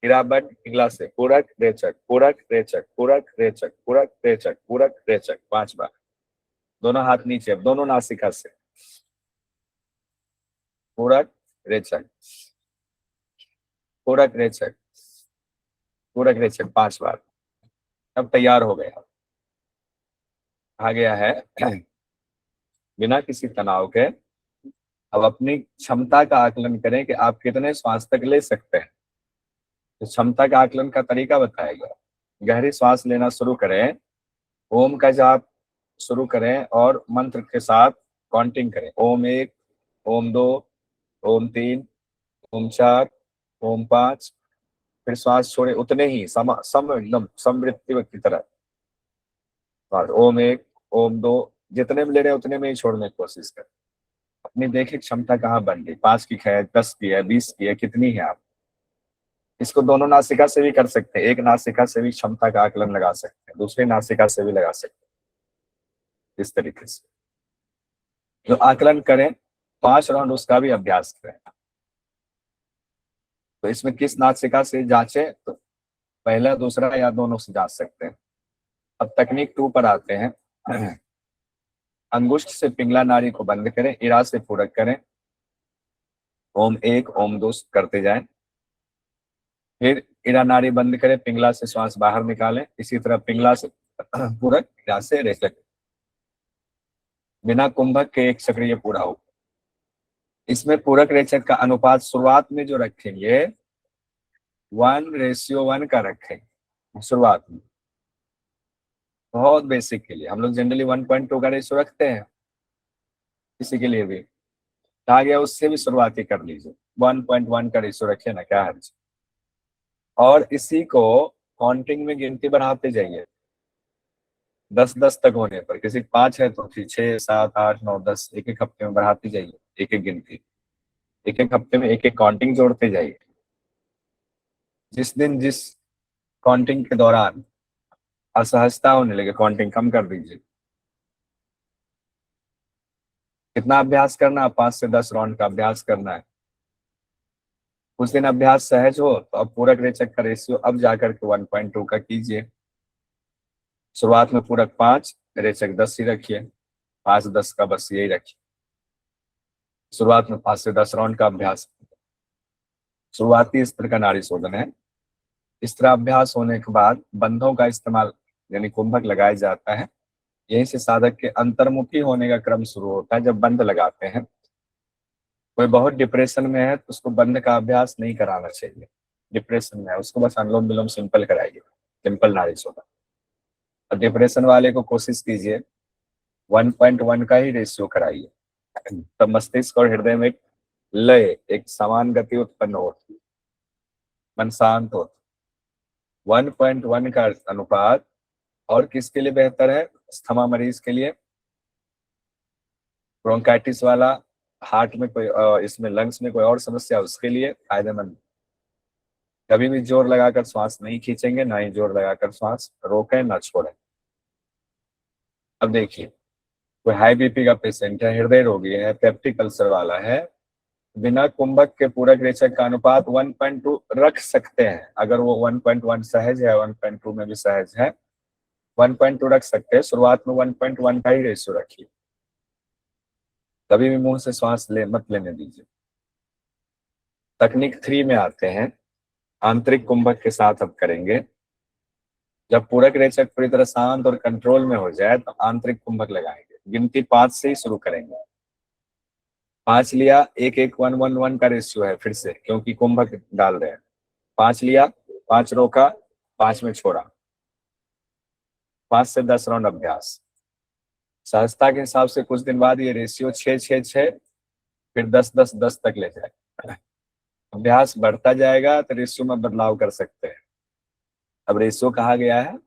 इरा बंद, पिंगला से पूरक रेचक, पूरक रेचक, पूरक रेचक, पूरक रेचक, पूरक रेचक 5 बार। दोनों हाथ नीचे, अब दोनों नासिका से पूरक रेचक, पूरक रेचक, पूरक रेचक 5 बार। अब तैयार हो गया। आ गया है बिना किसी तनाव के। अब अपनी क्षमता का आकलन करें कि आप कितने श्वास तक ले सकते हैं। तो क्षमता का आकलन का तरीका बताया गया। गहरी श्वास लेना शुरू करें, ओम का जाप शुरू करें और मंत्र के साथ काउंटिंग करें। ओम 1, ओम 2, ओम 3, ओम 4, ओम 5। फिर श्वास छोड़े उतने ही सम एकदम समवृत्ति की तरह। ओम 1, ओम 2, जितने में ले रहे हैं उतने में ही छोड़ने की कोशिश करें। अपनी देखें क्षमता कहाँ बन गई, 5 की है, 10 की है, 20 की है, कितनी है आप। इसको दोनों नासिका से भी कर सकते हैं, एक नासिका से भी क्षमता का आकलन लगा सकते हैं, दूसरी नासिका से भी लगा सकते हैं। इस तरीके से जो आकलन करें 5 राउंड उसका भी अभ्यास करें। तो इसमें किस नासिका से जांचें, तो पहला दूसरा या दोनों से जांच सकते हैं। अब तकनीक 2 पर आते हैं। अंगुष्ठ से पिंगला नाड़ी को बंद करें, इरा से पूरक करें, ओम 1 ओम 2 करते जाएं। फिर इरा नाड़ी बंद करें, पिंगला से श्वास बाहर निकालें, इसी तरह पिंगला से पूरक, इरा से रेचक, बिना कुंभक के एक सक्रिय पूरा हो। इसमें पूरक रेचक का अनुपात शुरुआत में जो रखेंगे 1:1 का रखेंगे शुरुआत में, बहुत बेसिक के लिए। हम लोग जनरली 1.2 का रेशियो रखते हैं, इसी के लिए भी कहा गया उससे भी शुरुआती कर लीजिए, 1.1 का रेशियो रखिए ना, क्या हर्ज। और इसी को काउंटिंग में गिनती बढ़ाते जाइए, 10-10 तक होने पर, किसी 5 है तो फिर 6, 7, 8, 9, 10, एक एक हफ्ते में बढ़ाते जाइए, एक एक गिनती, एक एक हफ्ते में एक एक काउंटिंग जोड़ते जाइए। जिस दिन जिस काउंटिंग के दौरान असहजता होने लगे, काउंटिंग कम कर दीजिए। कितना अभ्यास करना है, 5 से 10 राउंड का अभ्यास करना है। उस दिन अभ्यास सहज हो तो अब पूरक रेचक का रेशियो अब जाकर के 1.2 का कीजिए। शुरुआत में पूरक 5, रेचक 10 ही रखिए, 5-10 का बस यही रखिए। शुरुआत में 5 से 10 राउंड का अभ्यास, शुरुआती स्तर का नाड़ी शोधन है। इस तरह अभ्यास होने के बाद बंधों का इस्तेमाल यानी कुंभक लगाया जाता है। यहीं से साधक के अंतर्मुखी होने का क्रम शुरू होता है जब बंध लगाते हैं। कोई बहुत डिप्रेशन में है तो उसको बंध का अभ्यास नहीं कराना चाहिए, डिप्रेशन में है उसको बस अनुलोम विलोम सिंपल कराइए, सिंपल नाड़ी शोधन। और डिप्रेशन वाले को कोशिश कीजिए 1.1 का ही रेशियो कराइए, तब मस्तिष्क और हृदय में लय, एक समान गति उत्पन्न होती, मन शांत होता। 1.1 का अनुपात और किसके लिए बेहतर है, अस्थमा मरीज के लिए, ब्रोंकाइटिस वाला, हार्ट में कोई इसमें लंग्स में कोई और समस्या, उसके लिए फायदेमंद। कभी भी जोर लगाकर श्वास नहीं खींचेंगे, ना ही जोर लगाकर श्वास रोकें, ना छोड़ें। अब देखिए, कोई हाई बीपी का पेशेंट है, हृदय रोगी है, पेप्टिक अल्सर वाला है, बिना कुंभक के पूरक रेचक का अनुपात 1.2 रख सकते हैं। अगर वो 1.1 सहज है, 1.2 में भी सहज है, 1.2 रख सकते हैं। शुरुआत में 1.1 का ही रेशियो रखिए, कभी भी मुंह से श्वास मत लेने दीजिए। तकनीक 3 में आते हैं, आंतरिक कुंभक के साथ अब करेंगे। जब पूरक रेचक पूरी तरह शांत और कंट्रोल में हो जाए तो आंतरिक कुंभक लगाएंगे। गिनती 5 से ही शुरू करेंगे। 5 लिया, 1-1-1-1 का रेशियो है फिर से, क्योंकि कुंभक डाल रहे हैं। 5 लिया, 5 रोका, 5 में छोड़ा। 5 से 10 राउंड अभ्यास। सहजता के हिसाब से कुछ दिन बाद ये रेशियो 6-6-6 फिर 10-10-10 तक ले जाए। अभ्यास बढ़ता जाएगा तो रेशियो में बदलाव कर सकते हैं। अब रेशियो कहा गया है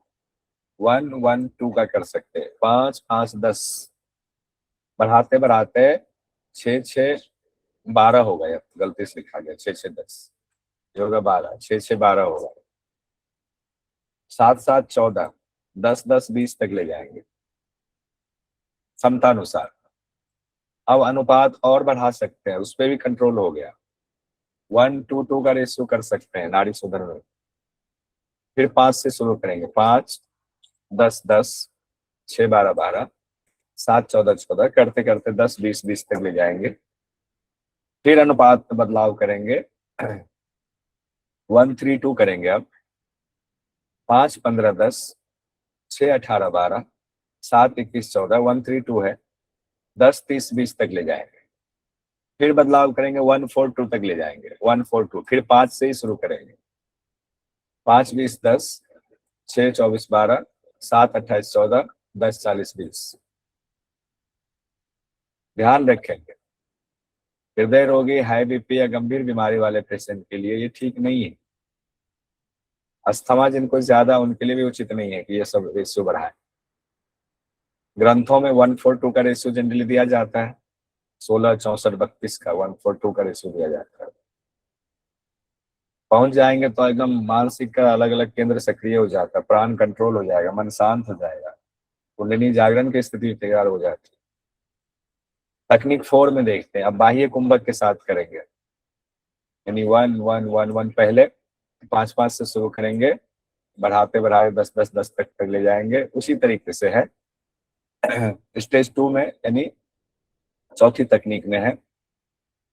1-1-2 का कर सकते हैं। 5-5-10 बढ़ाते बढ़ाते 6-6-12 हो गया, गलती से लिखा गया 6-6-10, ये होगा 12, 6-6-12 होगा। 7-7-14, 10-10-20 तक ले जाएंगे क्षमतानुसार। अब अनुपात और बढ़ा सकते हैं, उस पर भी कंट्रोल हो गया। 1-2 का रेशियो कर सकते हैं नाड़ी शोधन में। फिर 5 से शुरू करेंगे, 5-10-10, 6-12-12, 7-14-14 करते करते 10-20-20 तक ले जाएंगे। फिर अनुपात में बदलाव करेंगे, 1-3-2 करेंगे। अब 5-15-10, 6-18-12, 7-21-14, 1-3-2 है, 10-30-20 तक ले जाएंगे। फिर बदलाव करेंगे, 1-4-2 तक ले जाएंगे, 1-4-2। फिर 5 से ही शुरू करेंगे, 5-20-10, 6-24-12, 7-28-14, 10-40-20। ध्यान रखेंगे, हृदय रोगी, हाई बीपी या गंभीर बीमारी वाले पेशेंट के लिए ये ठीक नहीं है। अस्थमा जिनको ज्यादा, उनके लिए भी उचित नहीं है कि ये सब रेशियो बढ़ाए। ग्रंथों में 1:4:2 का रेशियो जनरली दिया जाता है, 16, 64, 32 का 1:4:2 का रेशियो दिया जाता है। पहुंच जाएंगे तो एकदम मानसिक का अलग अलग केंद्र सक्रिय हो जाता है, प्राण कंट्रोल हो जाएगा, मन शांत हो जाएगा, कुंडली जागरण की स्थिति तैयार हो जाती है। तकनीक 4 में देखते हैं, अब बाह्य कुंभक के साथ करेंगे, यानी 1 1 1 1 पहले 5 5 से शुरू करेंगे, बढ़ाते बढ़ाते 10 10 10 तक ले जाएंगे। उसी तरीके से है स्टेज 2 में, यानी चौथी तकनीक में है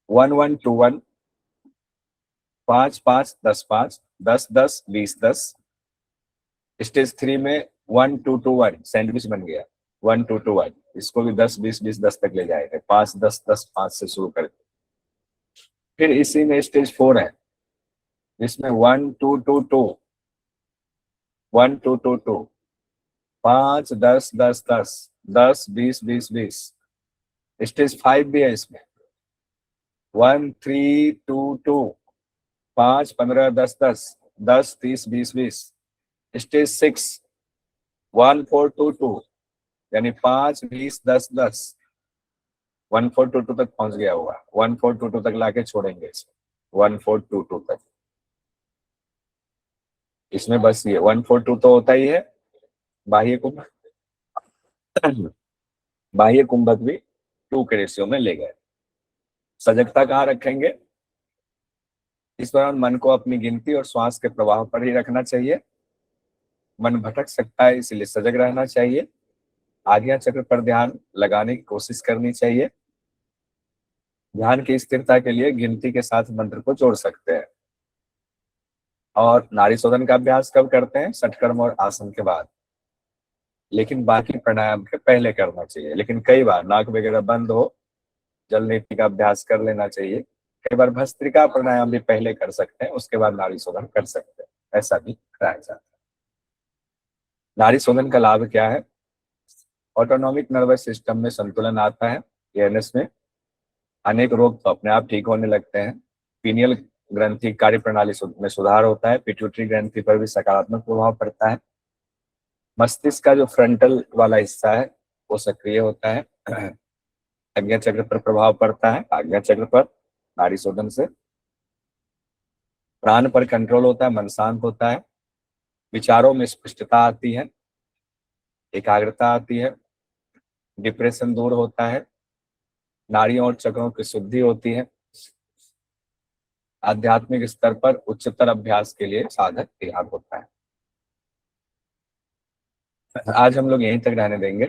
1 1 2 1, 5 5 10 5, 10 10 20 10। स्टेज 3 में 1 2 2 1 सैंडविच बन गया, 1 2 2 1, इसको भी 10 20 20 10 तक ले जाएंगे, 5 10 10 5 से शुरू करके। फिर इसी में स्टेज 4 है, इसमें 1 2 2 2, 1 2 2 2, 5 10 10 10, 10 20 20 20। स्टेज 5 भी है इसमें, 1 3 2 2, 5 15 10 10, 10 30 20 20। स्टेज 6 1 4 2 2, यानी 5 20 10 10, 1 4 2 2 तक पहुंच गया होगा, 1 4 2 2 तक लाके छोड़ेंगे इसे, 1 4 2 2 तक। इसमें बस ये 1 4 2 तो होता ही है। बाह्य कुंभक, बाह्य कुंभक भी 2 के रेशियो में ले गए। सजगता कहाँ रखेंगे? इस दौरान मन को अपनी गिनती और श्वास के प्रवाह पर ही रखना चाहिए। मन भटक सकता है, इसलिए सजग रहना चाहिए। आज्ञा चक्र पर ध्यान लगाने की कोशिश करनी चाहिए। ध्यान की स्थिरता के लिए गिनती के साथ मंत्र को जोड़ सकते हैं। और नाड़ी शोधन का अभ्यास कब करते हैं? षटकर्म और आसन के बाद, लेकिन बाकी प्राणायाम के पहले करना चाहिए। लेकिन कई बार नाक वगैरह बंद हो, जल नीति का अभ्यास कर लेना चाहिए। कई बार भस्त्रिका प्राणायाम भी पहले कर सकते हैं, उसके बाद नाड़ी शोधन कर सकते हैं, ऐसा भी कराया जाता है। नाड़ी शोधन का लाभ क्या है? ऑटोनॉमिक नर्वस सिस्टम में संतुलन आता है, एएनएस में। अनेक रोग तो अपने आप ठीक होने लगते हैं। पीनियल ग्रंथि कार्य प्रणाली में सुधार होता है। पिट्यूटरी ग्रंथि पर भी सकारात्मक प्रभाव पड़ता है। मस्तिष्क का जो फ्रंटल वाला हिस्सा है वो सक्रिय होता है। आज्ञा चक्र पर प्रभाव पड़ता है, आज्ञा चक्र पर नाड़ी शोधन से। प्राण पर कंट्रोल होता है, मन शांत होता है। विचारों में स्पष्टता आती है, एकाग्रता आती है, डिप्रेशन दूर होता है, नाड़ियों और चक्रों की शुद्धि होती है। आध्यात्मिक स्तर पर उच्चतर अभ्यास के लिए साधक तैयार होता है। आज हम लोग यहीं तक रहने देंगे।